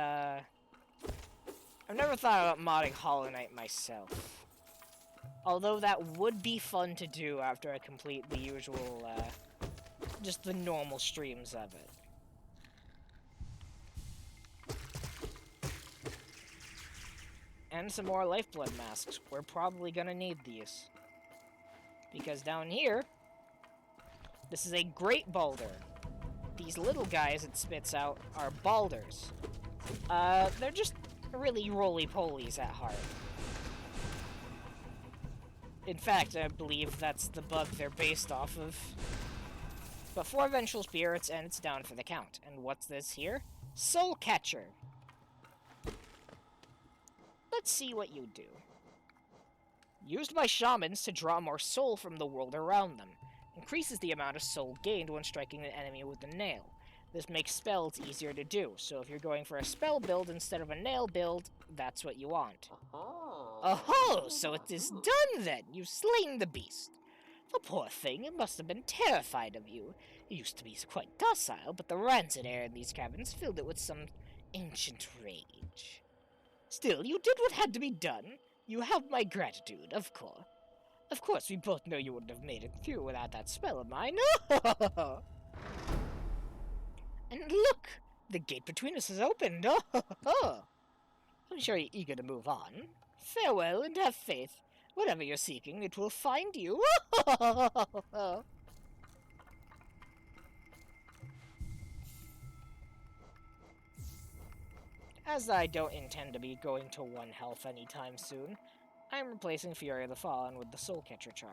Hollow Knight myself. Although that would be fun to do after I complete the usual, just the normal streams of it. And some more lifeblood masks. We're probably gonna need these. Because down here, this is a great boulder. These little guys it spits out are boulders. They're just really roly-polies at heart. In fact, I believe that's the bug they're based off of. But 4 vengeful spirits, and it's down for the count. And what's this here? Soul Catcher. Let's see what you do. Used by shamans to draw more soul from the world around them. Increases the amount of soul gained when striking an enemy with a nail. This makes spells easier to do, so if you're going for a spell build instead of a nail build, that's what you want. Oh, so it is done then! You've slain the beast! The poor thing, it must have been terrified of you. It used to be quite docile, but the rancid air in these caverns filled it with some ancient rage. Still, you did what had to be done. You have my gratitude, of course. Of course, we both know you wouldn't have made it through without that spell of mine. And look! The gate between us is opened. I'm sure you're eager to move on. Farewell and have faith. Whatever you're seeking, it will find you. As I don't intend to be going to 1 health anytime soon, I'm replacing Fury of the Fallen with the Soul Catcher charm.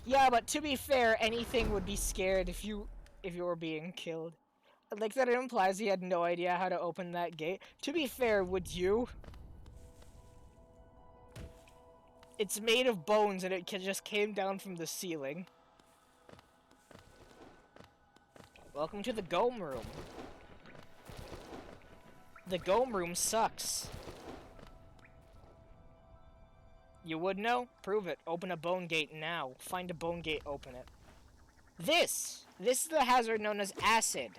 Yeah, but to be fair, anything would be scared if you were being killed. Like, that implies he had no idea how to open that gate. To be fair, would you? It's made of bones and it just came down from the ceiling. Welcome to the Gome Room. The Gome Room sucks. You would know? Prove it. Open a bone gate now. Find a bone gate, open it. This is the hazard known as acid.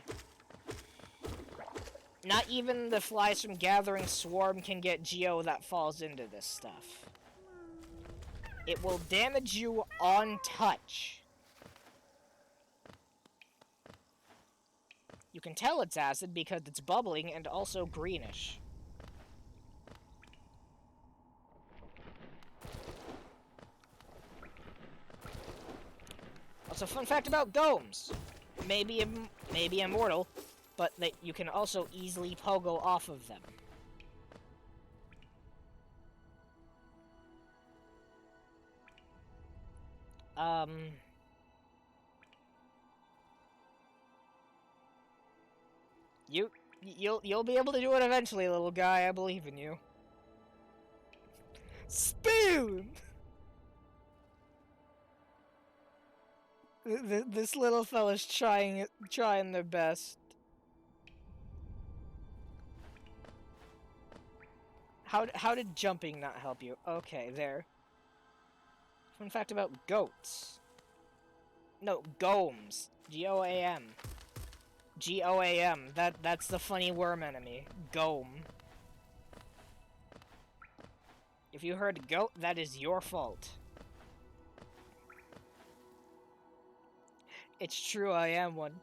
Not even the flies from Gathering Swarm can get Geo that falls into this stuff. It will damage you on touch. You can tell it's acid because it's bubbling and also greenish. Also, fun fact about golems. Maybe immortal, but that you can also easily pogo off of them. You'll be able to do it eventually, little guy. I believe in you. Spoon! This little fella's trying their best. How did jumping not help you? Okay, there. Fun fact about goats. No, golems. G-O-A-M. G-O-A-M. That's the funny worm enemy. Gome. If you heard goat, that is your fault. It's true, I am one.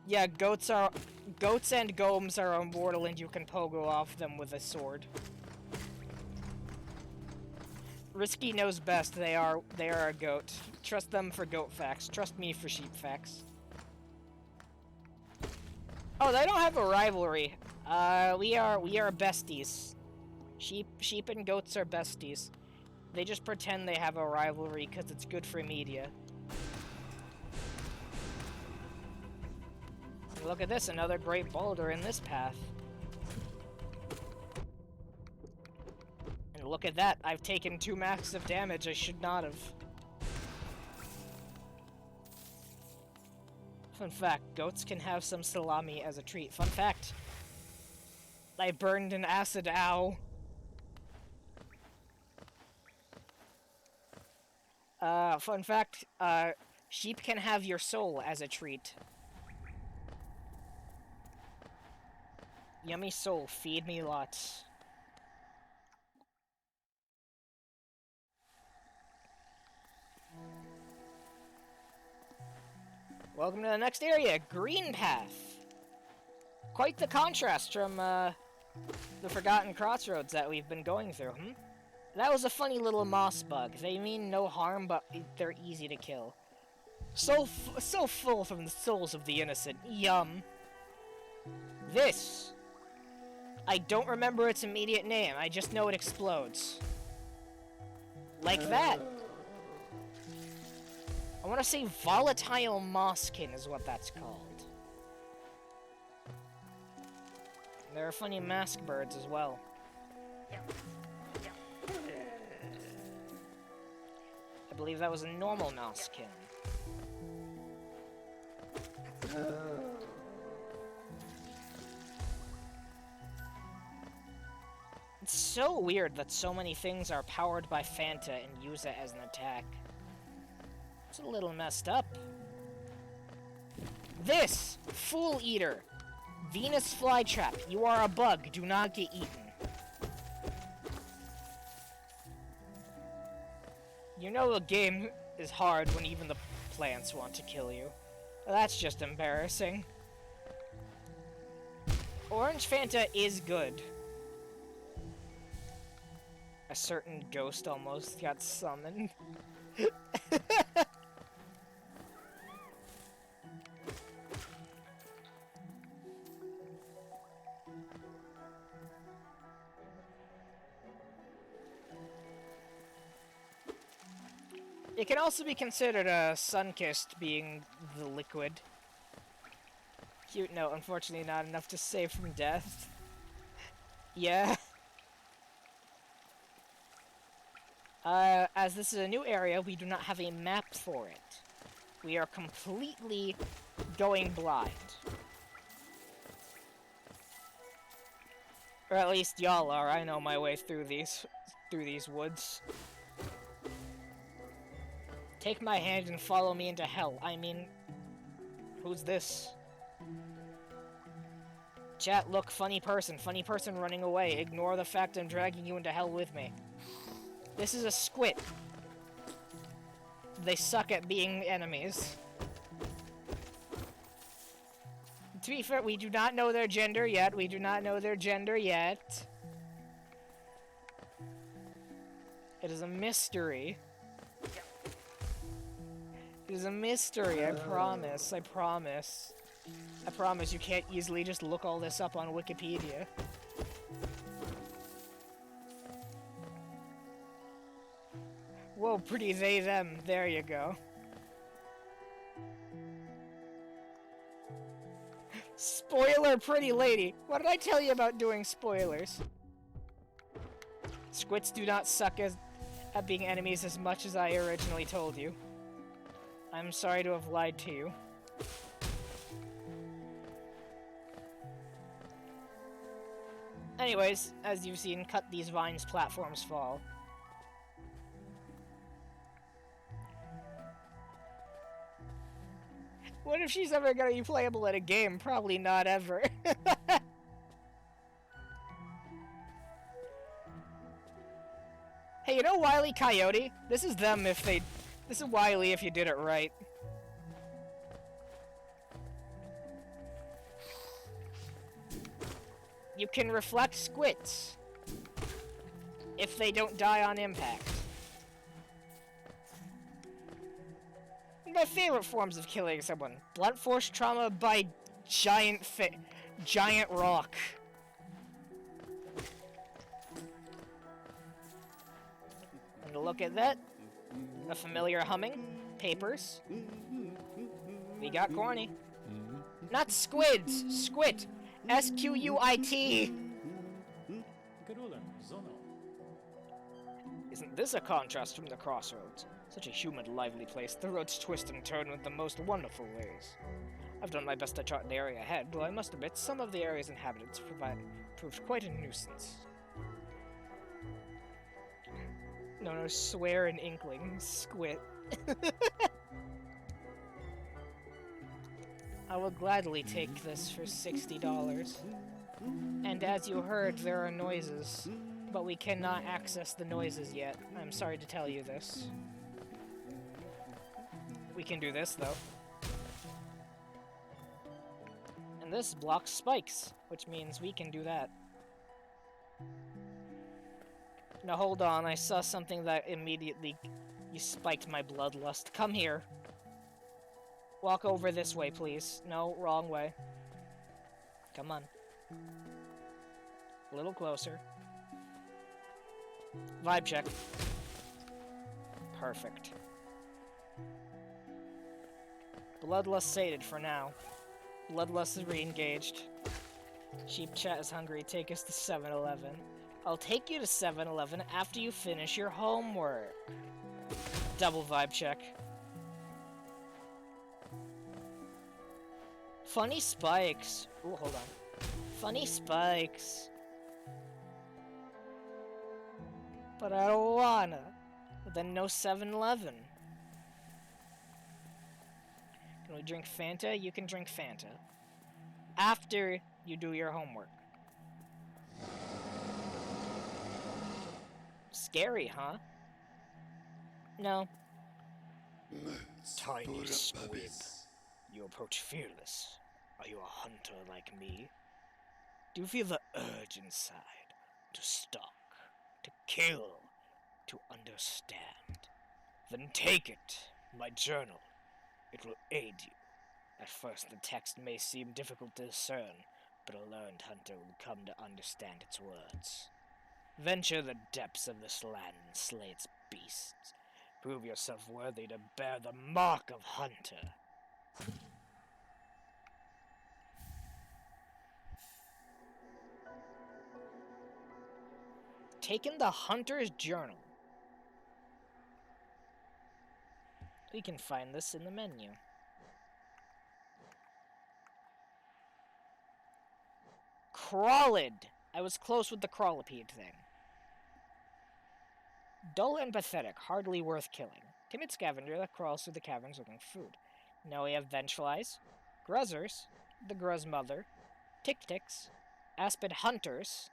Yeah, goats and golems are immortal and you can pogo off them with a sword. Risky knows best. They are a goat. Trust them for goat facts. Trust me for sheep facts. Oh, they don't have a rivalry. We are besties. Sheep and goats are besties. They just pretend they have a rivalry because it's good for media. Look at this, another great boulder in this path. And look at that, I've taken 2 massive damage I should not have. Fun fact, goats can have some salami as a treat. Fun fact, I burned an acid ow. Fun fact, sheep can have your soul as a treat. Yummy soul, feed me lots. Welcome to the next area, Green Path. Quite the contrast from, the Forgotten Crossroads that we've been going through, That was a funny little moss bug. They mean no harm, but they're easy to kill. So full from the souls of the innocent. Yum. This. I don't remember its immediate name. I just know it explodes. Like that. I want to say volatile mosskin is what that's called. There are funny mask birds as well. I believe that was a normal mousekin. It's so weird that so many things are powered by Fanta and use it as an attack. It's a little messed up. This! Fool Eater! Venus Flytrap, you are a bug, do not get eaten. You know the game is hard when even the plants want to kill you. That's just embarrassing. Orange Fanta is good. A certain ghost almost got summoned. It can also be considered a sun-kissed being the liquid. Cute note, unfortunately not enough to save from death. Yeah. As this is a new area, we do not have a map for it. We are completely going blind. Or at least y'all are. I know my way through these woods. Take my hand and follow me into hell. I mean, who's this? Chat, look, funny person running away. Ignore the fact I'm dragging you into hell with me. This is a squid. They suck at being enemies. To be fair, we do not know their gender yet. We do not know their gender yet. It is a mystery. It is a mystery, I promise. I promise. I promise you can't easily just look all this up on Wikipedia. Whoa, pretty they, them. There you go. Spoiler, pretty lady. What did I tell you about doing spoilers? Squits do not suck at being enemies as much as I originally told you. I'm sorry to have lied to you. Anyways, as you've seen, cut these vines, platforms fall. What if she's ever gonna be playable in a game? Probably not ever. Hey, you know Wile E. Coyote? This is them if they... This is Wile E. if you did it right. You can reflect squits if they don't die on impact. My favorite forms of killing someone. Blunt force trauma by giant rock. And look at that. A familiar humming. Papers. We got corny. Not squids. Squid. S-Q-U-I-T. Isn't this a contrast from the crossroads? Such a humid, lively place. The roads twist and turn with the most wonderful ways. I've done my best to chart the area ahead, though I must admit some of the area's inhabitants proved quite a nuisance. No, swear an inkling. Squid. I will gladly take this for $60. And as you heard, there are noises. But we cannot access the noises yet. I'm sorry to tell you this. We can do this, though. And this blocks spikes, which means we can do that. Now hold on, I saw something that immediately... You spiked my bloodlust. Come here. Walk over this way, please. No, wrong way. Come on. A little closer. Vibe check. Perfect. Bloodlust sated for now. Bloodlust is re-engaged. Sheep Chat is hungry. Take us to 7-Eleven. I'll take you to 7-Eleven after you finish your homework. Double vibe check. Funny spikes. Ooh, hold on. Funny spikes. But I don't wanna. Then no 7-Eleven. Can we drink Fanta? You can drink Fanta. After you do your homework. Scary, huh? No. Tiny squib. You approach fearless. Are you a hunter like me? Do you feel the urge inside to stalk, to kill, to understand? Then take it, my journal. It will aid you. At first the text may seem difficult to discern, but a learned hunter will come to understand its words. Venture the depths of this land and slay its beasts. Prove yourself worthy to bear the mark of hunter. Taken the hunter's journal. We can find this in the menu. Crawlid. I was close with the crawlipede thing. Dull and pathetic, hardly worth killing. Timid scavenger that crawls through the caverns looking for food. Now we have Ventralize, Gruzzers, the Gruz Mother, Tick-Ticks, Aspid Hunters.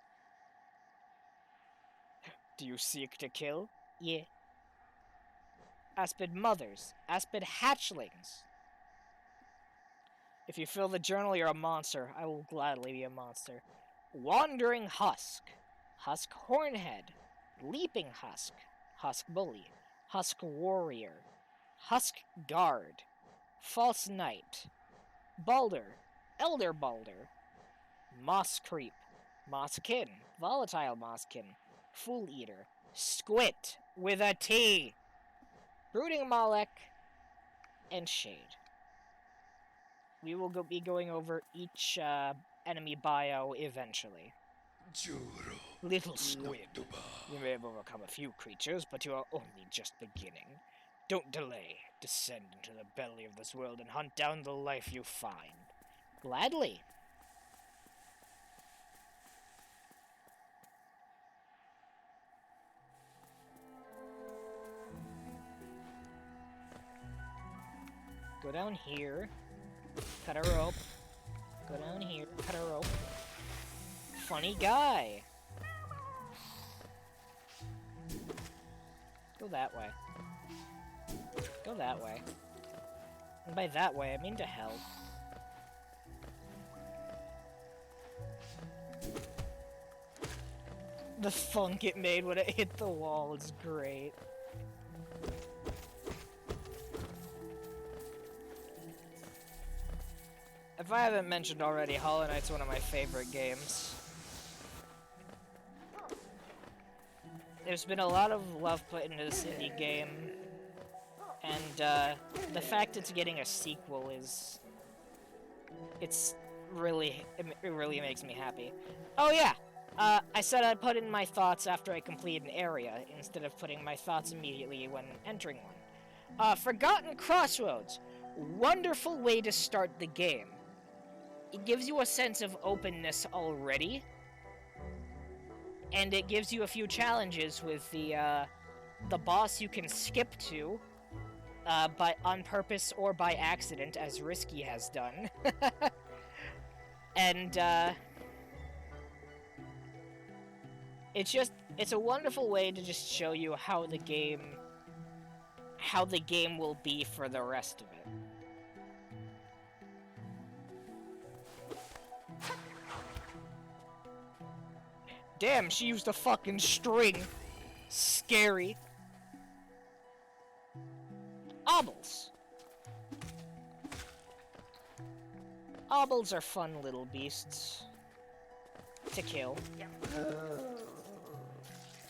Do you seek to kill? Yeah. Aspid Mothers, Aspid Hatchlings. If you fill the journal, you're a monster. I will gladly be a monster. Wandering Husk, Husk Hornhead, Leaping Husk, Husk Bully, Husk Warrior, Husk Guard, False Knight, Balder, Elder Balder, Moss Creep, Mosskin, Volatile Mosskin, Fool Eater, Squit with a T, Brooding Malek, and Shade. We will be going over each enemy bio eventually. Little squid, you may have overcome a few creatures, but you are only just beginning. Don't delay. Descend into the belly of this world and hunt down the life you find. Gladly. Go down here. Cut a rope. Go down here. Cut a rope. Funny guy. Go that way. Go that way. And by that way, I mean to hell. The funk it made when it hit the wall is great. If I haven't mentioned already, Hollow Knight's one of my favorite games. There's been a lot of love put into this indie game, and the fact it's getting a sequel is... it really makes me happy. Oh yeah! I said I'd put in my thoughts after I complete an area, instead of putting my thoughts immediately when entering one. Forgotten Crossroads. Wonderful way to start the game. It gives you a sense of openness already, and it gives you a few challenges with the boss you can skip to, on purpose or by accident, as Risky has done. And, it's a wonderful way to just show you how the game will be for the rest of it. Damn, she used a fucking string. Scary. Obbles. Obbles are fun little beasts to kill.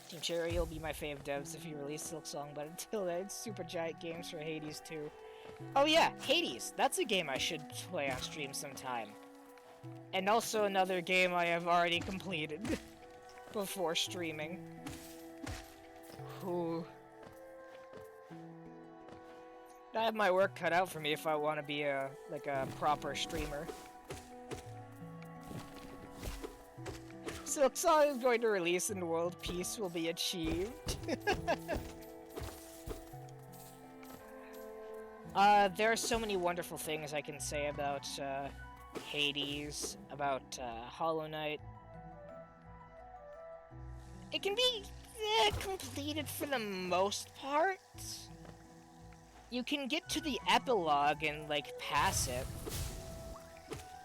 Team Cherry will be my fave devs if you release Silk Song, but until then, it's super giant games for Hades too. Oh yeah, Hades! That's a game I should play on stream sometime. And also another game I have already completed before streaming. Ooh. I have my work cut out for me if I want to be a proper streamer. Silk Song is going to release and world peace will be achieved. There are so many wonderful things I can say about Hades, about Hollow Knight. It can be completed for the most part. You can get to the epilogue and, like, pass it.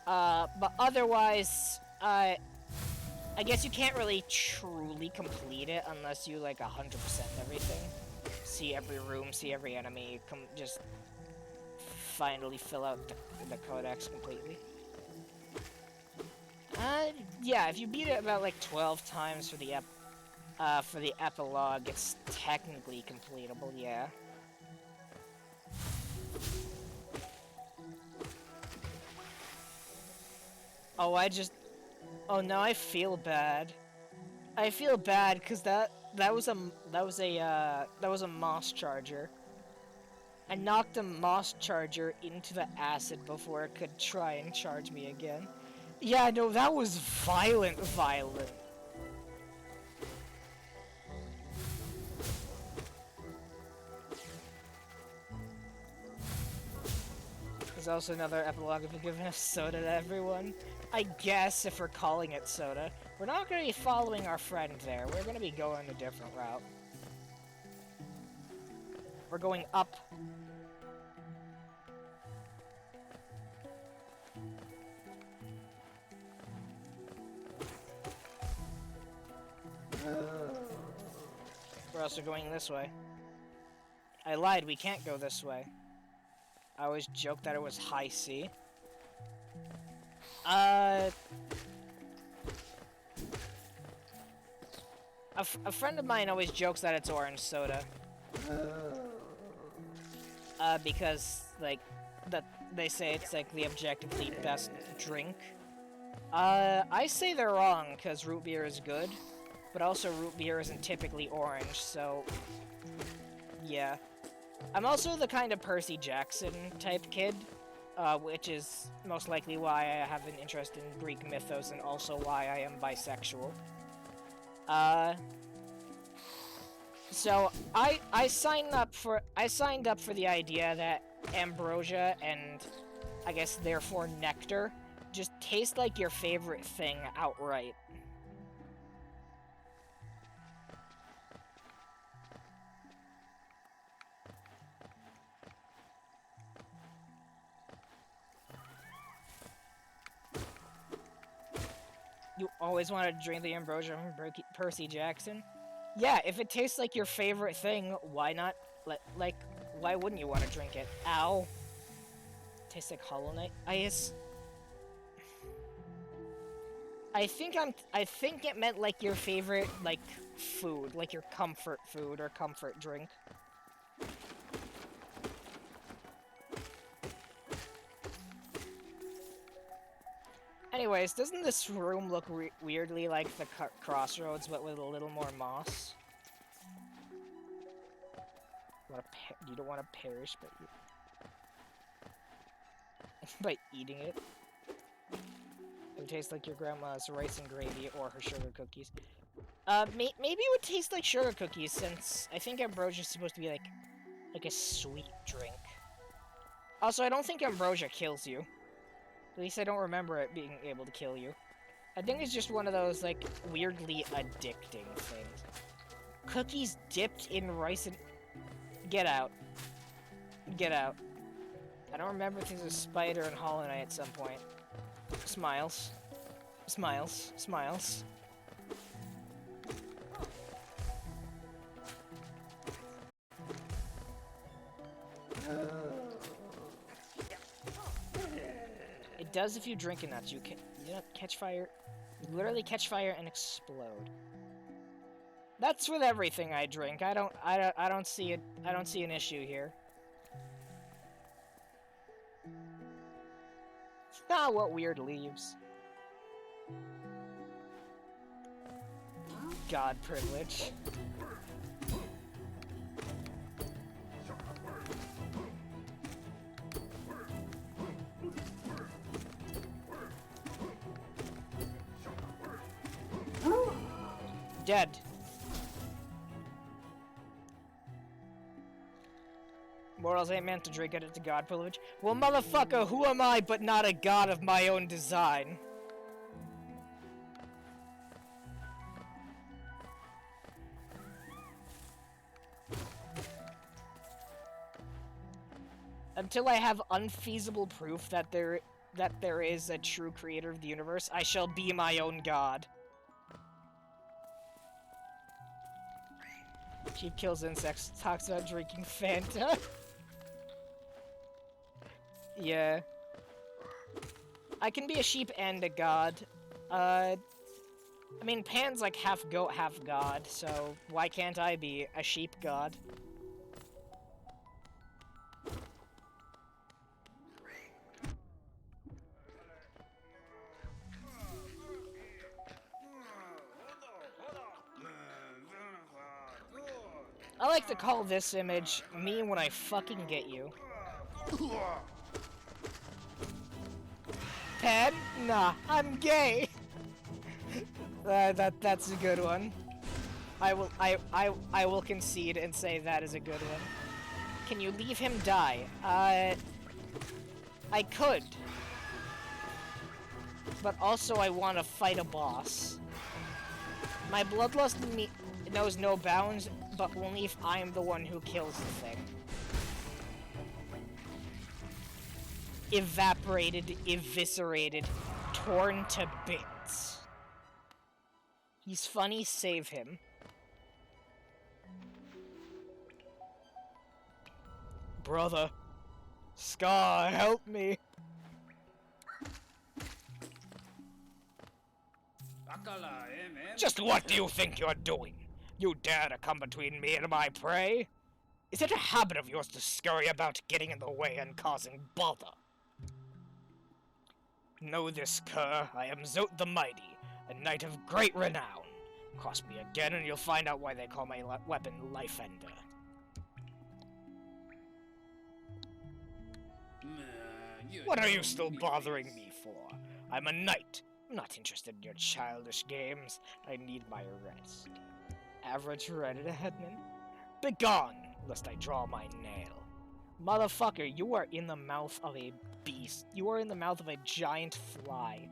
But otherwise, I guess you can't really truly complete it unless you, like, 100% everything. See every room, see every enemy, just finally fill out the codex completely. Yeah, if you beat it about, like, 12 times for the epilogue, it's technically completable, yeah. Oh, now I feel bad. I feel bad because that was a moss charger. I knocked a moss charger into the acid before it could try and charge me again. Yeah, no, that was violent. There's also another epilogue of giving a soda to everyone. I guess if we're calling it soda. We're not going to be following our friend there. We're going to be going a different route. We're going up. We're also going this way. I lied, we can't go this way. I always joke that it was high C. A friend of mine always jokes that it's orange soda. Because, like, they say it's, like, the objectively best drink. I say they're wrong, because root beer is good. But also root beer isn't typically orange, so... yeah. I'm also the kind of Percy Jackson type kid, which is most likely why I have an interest in Greek mythos and also why I am bisexual. So I signed up for the idea that ambrosia and I guess therefore nectar just taste like your favorite thing outright. You always wanted to drink the ambrosia from Percy Jackson? Yeah, if it tastes like your favorite thing, why not? Like, why wouldn't you want to drink it? Ow. Tastes like Hollow Knight. I think it meant like your favorite, like, food, like your comfort food or comfort drink. Anyways, doesn't this room look weirdly like the crossroads, but with a little more moss? You don't want to perish, but by eating it. It would taste like your grandma's rice and gravy or her sugar cookies. Maybe it would taste like sugar cookies, since I think ambrosia is supposed to be like a sweet drink. Also, I don't think ambrosia kills you. At least I don't remember it being able to kill you. I think it's just one of those, like, weirdly addicting things. Cookies dipped in rice and... Get out. Get out. I don't remember if there's a spider in Hollow Knight at some point. Smiles. Smiles. Smiles. It does if you drink enough. You catch fire. You literally catch fire and explode. That's with everything I drink. I don't see an issue here. Ah, what weird leaves. God privilege. Dead. Morals ain't meant to drink it to God privilege. Well, motherfucker, who am I but not a god of my own design? Until I have unfeasible proof that there is a true creator of the universe, I shall be my own god. She kills insects, talks about drinking Fanta. Yeah. I can be a sheep and a god. I mean, Pan's like half goat, half god, so why can't I be a sheep god? I like to call this image me when I fucking get you. Pan? Nah, I'm gay. That's a good one. I will concede and say that is a good one. Can you leave him die? I could. But also I want to fight a boss. My bloodlust knows no bounds, but only if I'm the one who kills the thing. Evaporated, eviscerated, torn to bits. He's funny, save him. Brother, Scar, help me. Just what do you think you're doing? You dare to come between me and my prey? Is it a habit of yours to scurry about getting in the way and causing bother? Know this, cur. I am Zote the Mighty, a knight of great renown. Cross me again and you'll find out why they call my weapon Life Ender. What are you still bothering me for? I'm a knight. I'm not interested in your childish games. I need my rest. Average Reddit headman? Begone, lest I draw my nail. Motherfucker, you are in the mouth of a beast. You are in the mouth of a giant fly.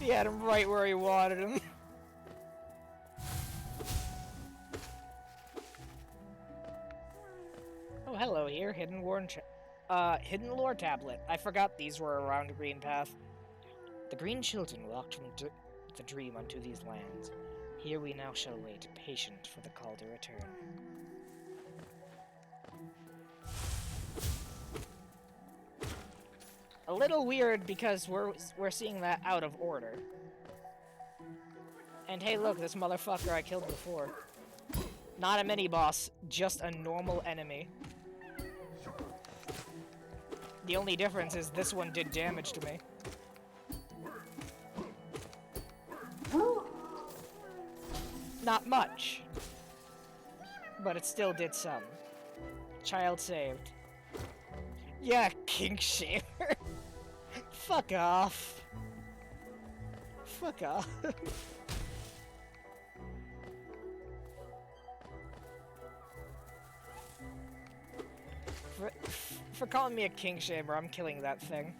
He had him right where he wanted him. Oh, hello here, hidden lore tablet. I forgot these were around Green Path. The green children walked from the dream unto these lands. Here we now shall wait, patient for the call to return. A little weird because we're seeing that out of order. And hey, look, this motherfucker I killed before. Not a mini-boss, just a normal enemy. The only difference is this one did damage to me. Not much. But it still did some. Child saved. Yeah, kink shamer. Fuck off. Fuck off. For calling me a king shamer, I'm killing that thing.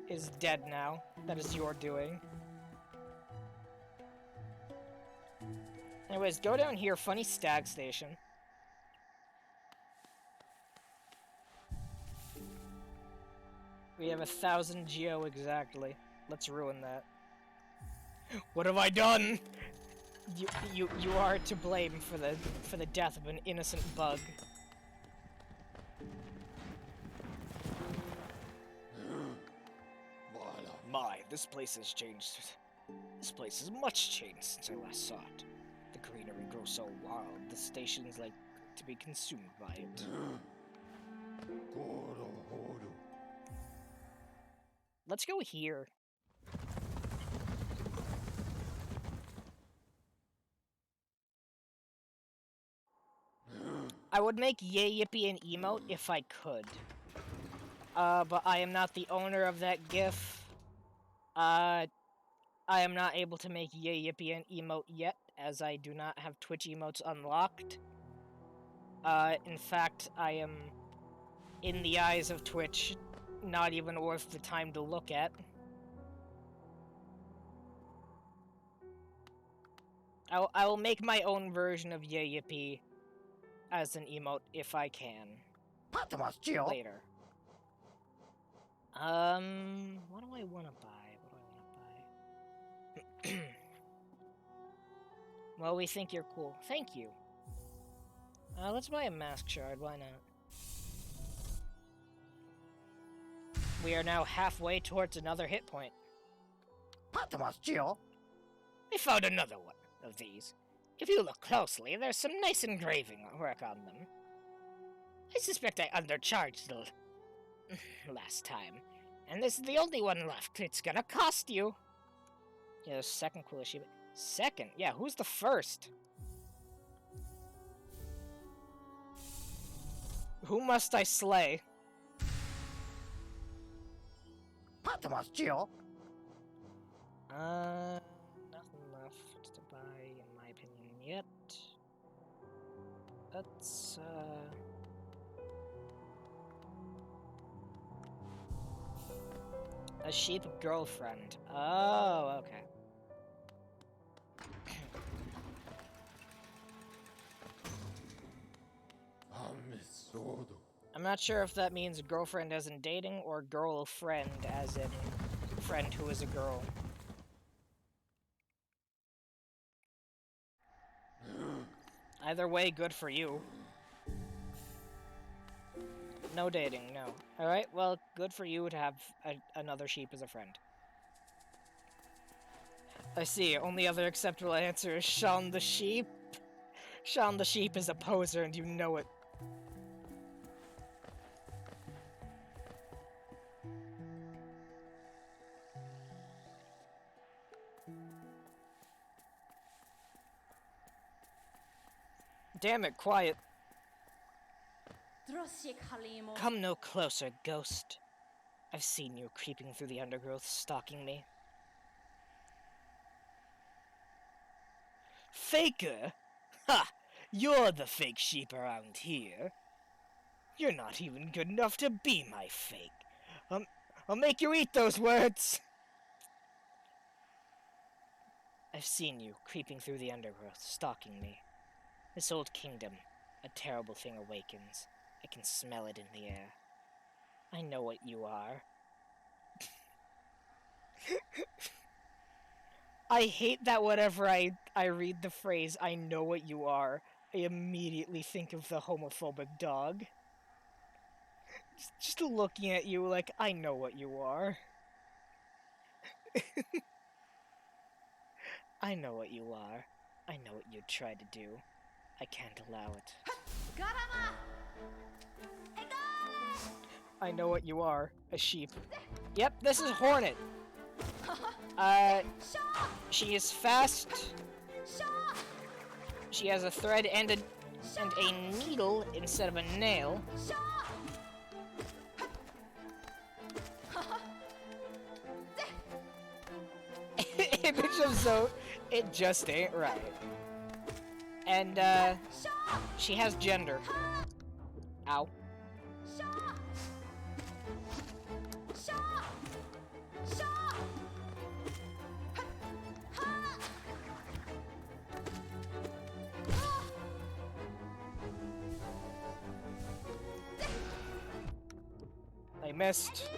Is dead now. That is your doing. Anyways, go down here, funny stag station. We have 1,000 geo exactly. Let's ruin that. What have I done? You are to blame for the death of an innocent bug. My, this place has changed. This place has much changed since I last saw it. The greenery grows so wild, the station's like to be consumed by it. Let's go here. I would make Yay Yippee an emote if I could. But I am not the owner of that GIF. I am not able to make Yay Yippee an emote yet, as I do not have Twitch emotes unlocked. In fact, I am, in the eyes of Twitch, not even worth the time to look at. I will make my own version of Yay Yippee as an emote if I can. Later. What do I want to buy? Well, we think you're cool. Thank you. Let's buy a mask shard, why not? We are now halfway towards another hit point. I found another one of these. If you look closely, there's some nice engraving work on them. I suspect I undercharged last time, and this is the only one left. It's gonna cost you. Yeah, the second cool achievement. Second? Yeah, who's the first? Who must I slay? Nothing left to buy, in my opinion, yet. Let's, a sheep girlfriend. Oh, okay. I'm not sure if that means girlfriend as in dating or girlfriend as in friend who is a girl. Either way, good for you. No dating, no. Alright, well, good for you to have another sheep as a friend. I see, only other acceptable answer is Sean the sheep. Sean the sheep is a poser and you know it. Damn it, quiet. Come no closer, ghost. I've seen you creeping through the undergrowth, stalking me. Faker? Ha! You're the fake sheep around here. You're not even good enough to be my fake. I'll make you eat those words! I've seen you creeping through the undergrowth, stalking me. This old kingdom, a terrible thing awakens. I can smell it in the air. I know what you are. I hate that whenever I read the phrase, I know what you are, I immediately think of the homophobic dog. Just looking at you like, I know what you are. I know what you are. I know what you'd try to do. I can't allow it. I know what you are. A sheep. Yep, this is Hornet. She is fast. She has a thread and a needle instead of a nail. Image of Zoe, it just ain't right. And, she has gender. Ow. I missed.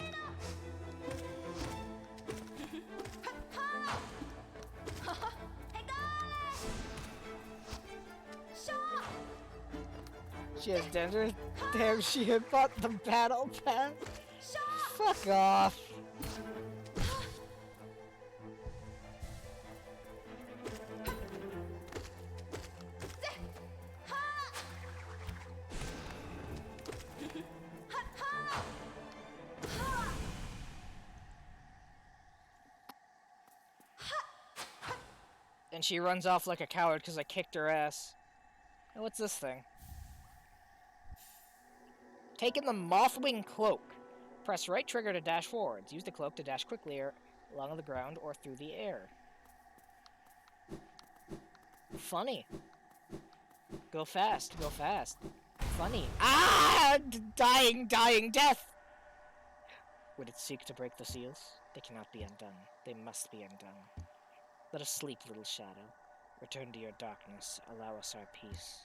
She has gender? Damn, she had bought the battle pass? Fuck off. And she runs off like a coward because I kicked her ass. And what's this thing? Taking the Mothwing Cloak. Press right trigger to dash forwards. Use the cloak to dash quickly along the ground or through the air. Funny. Go fast, go fast. Funny. Ah! Dying, death! Would it seek to break the seals? They cannot be undone. They must be undone. Let us sleep, little shadow. Return to your darkness. Allow us our peace.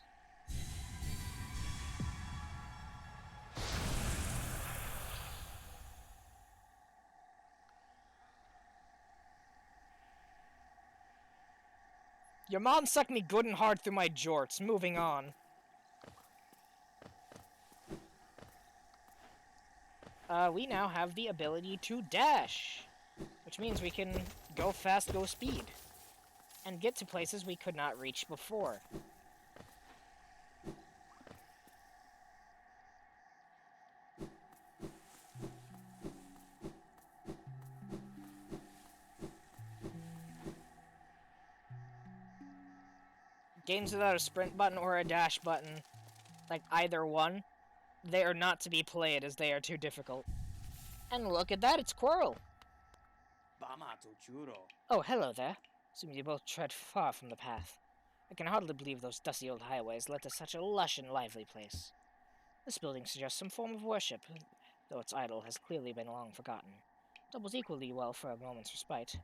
Your mom sucked me good and hard through my jorts. Moving on. We now have the ability to dash. Which means we can go fast, go speed. And get to places we could not reach before. Games without a sprint button or a dash button, like either one, they are not to be played as they are too difficult. And look at that, it's Quirrell! Oh, hello there. Seems you both tread far from the path. I can hardly believe those dusty old highways led to such a lush and lively place. This building suggests some form of worship, though its idol has clearly been long forgotten. Doubles equally well for a moment's respite.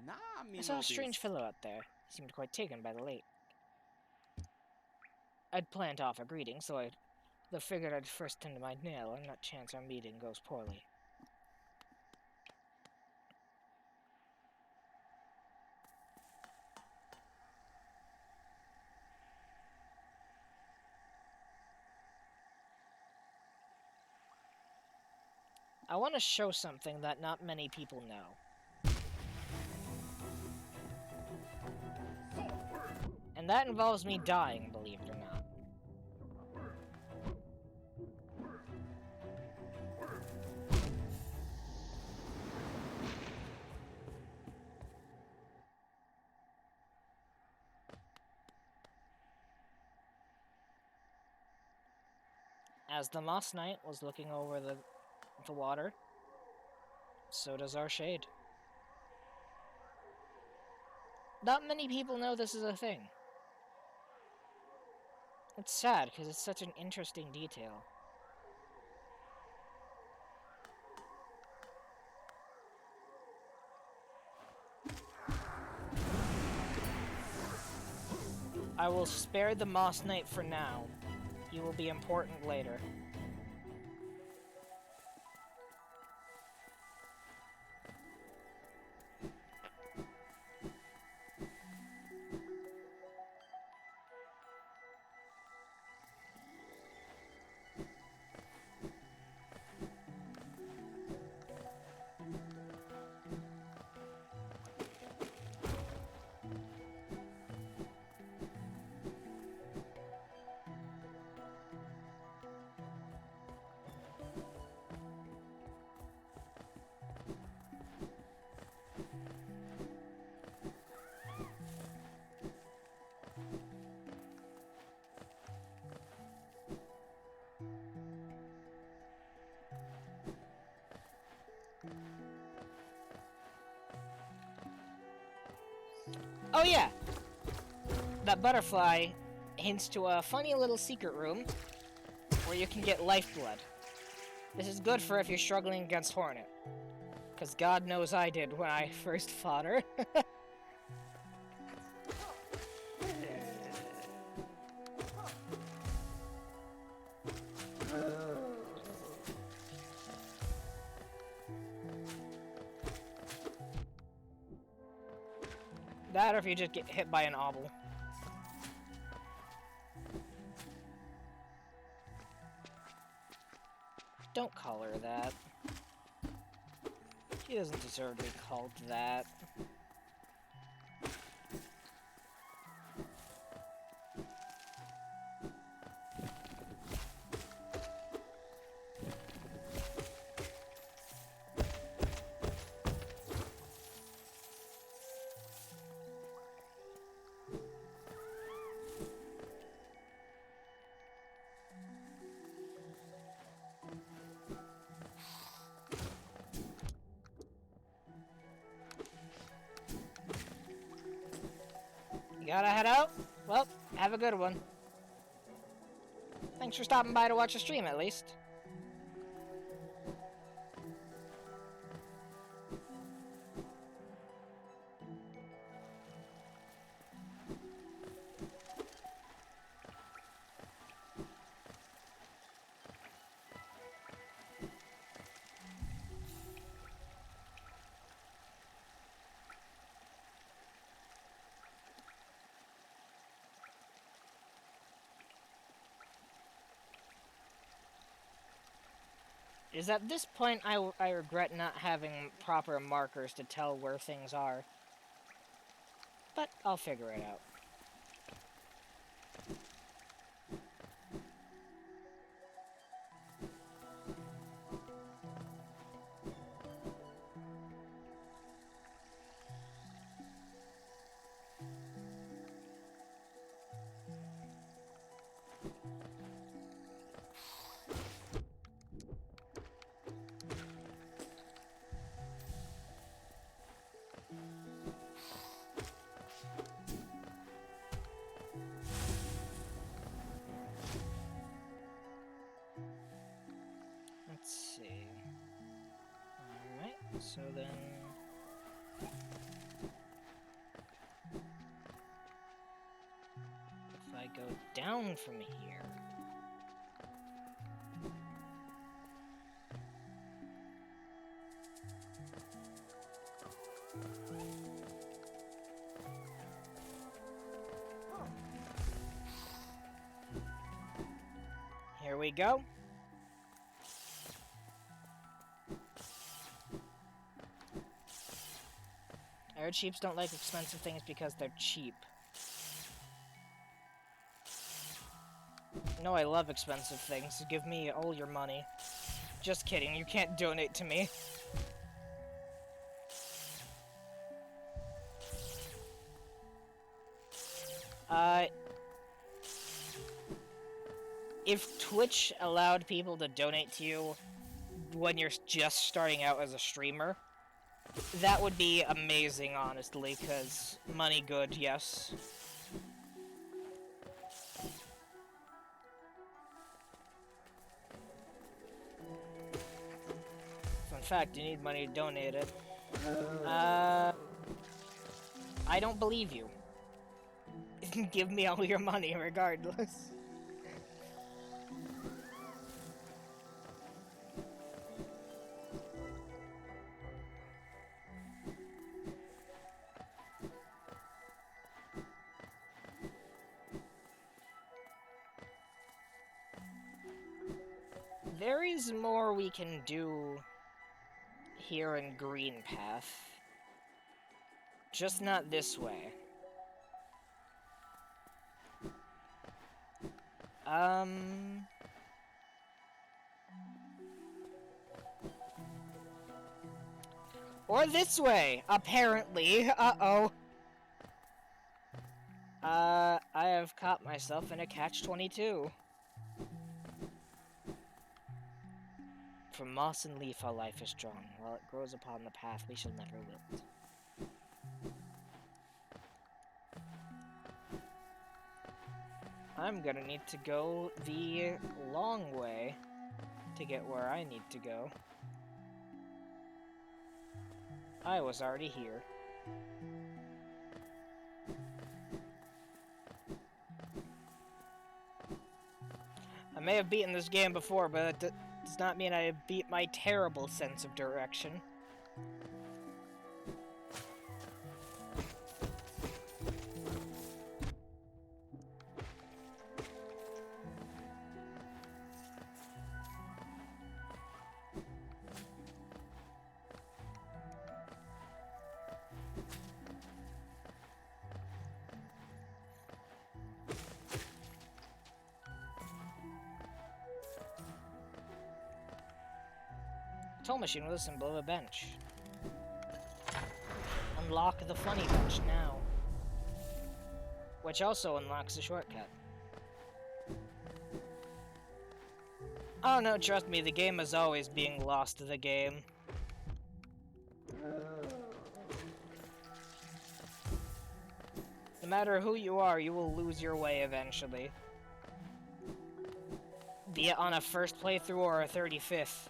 I saw a strange fellow out there. He seemed quite taken by the lake. I'd planned to offer greetings, so I figured I'd first tend to my nail and not chance our meeting goes poorly. I want to show something that not many people know. And that involves me dying, believe it or not. As the Moss Knight was looking over the water, so does our shade. Not many people know this is a thing. It's sad, because it's such an interesting detail. I will spare the Moss Knight for now. He will be important later. Oh yeah! That butterfly hints to a funny little secret room where you can get lifeblood. This is good for if you're struggling against Hornet. Because God knows I did when I first fought her. That or if you just get hit by an obel. Don't call her that. She doesn't deserve to be called that. Gotta head out? Well, have a good one. Thanks for stopping by to watch a stream, at least. It is at this point I regret not having proper markers to tell where things are. But I'll figure it out. Let's see. Alright, so then... if I go down from here... here we go. Air cheaps don't like expensive things because they're cheap. No, I love expensive things. Give me all your money. Just kidding, you can't donate to me. If Twitch allowed people to donate to you when you're just starting out as a streamer, that would be amazing, honestly, because money good, yes. Fun fact, you need money to donate it. I don't believe you. Give me all your money regardless. There is more we can do here in Green Path. Just not this way. Or this way, apparently. Uh-oh. I have caught myself in a catch-22. From moss and leaf our life is drawn. While it grows upon the path, we shall never wilt. I'm gonna need to go the long way to get where I need to go. I was already here. I may have beaten this game before, but that does not mean I beat my terrible sense of direction. Toll machine with a symbol of a bench. Unlock the funny bench now. Which also unlocks a shortcut. Oh no, trust me, the game is always being lost to the game. No matter who you are, you will lose your way eventually. Be it on a first playthrough or a 35th.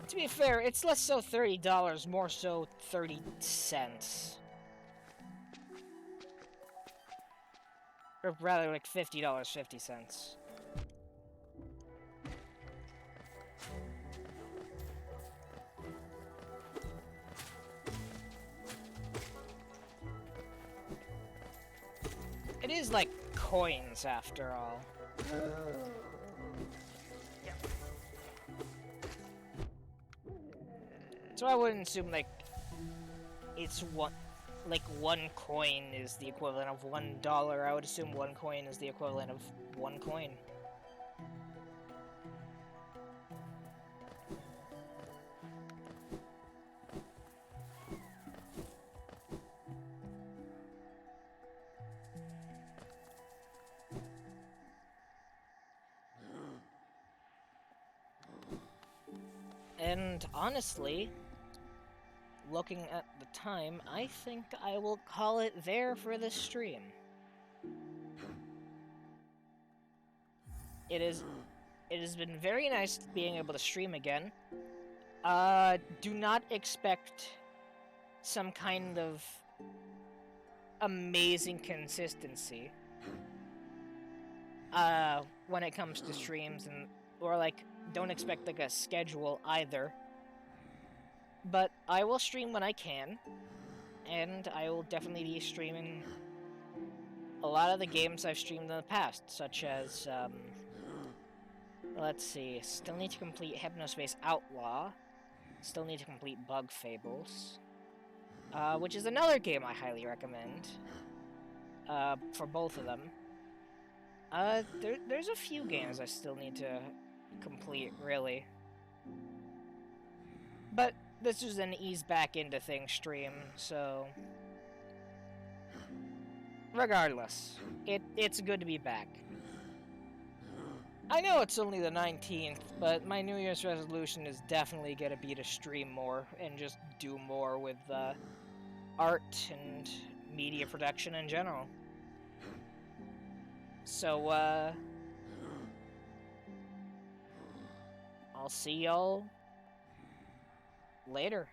To be fair, it's less so $30, more so 30 cents. Or rather, like $50, 50 cents. It is like coins, after all. So I wouldn't assume, like, it's one coin is the equivalent of $1. I would assume one coin is the equivalent of one coin. And honestly, looking at the time, I think I will call it there for this stream. It has been very nice being able to stream again. Do not expect some kind of amazing consistency when it comes to streams, or like, don't expect like a schedule either. But I will stream when I can, and I will definitely be streaming a lot of the games I've streamed in the past, such as, let's see, still need to complete Hypnospace Outlaw, still need to complete Bug Fables, which is another game I highly recommend, for both of them. There's a few games I still need to complete, really. But this is an ease back into things stream, so regardless, it's good to be back. I know it's only the 19th, but my New Year's resolution is definitely gonna be to stream more and just do more with art and media production in general. So, I'll see y'all later.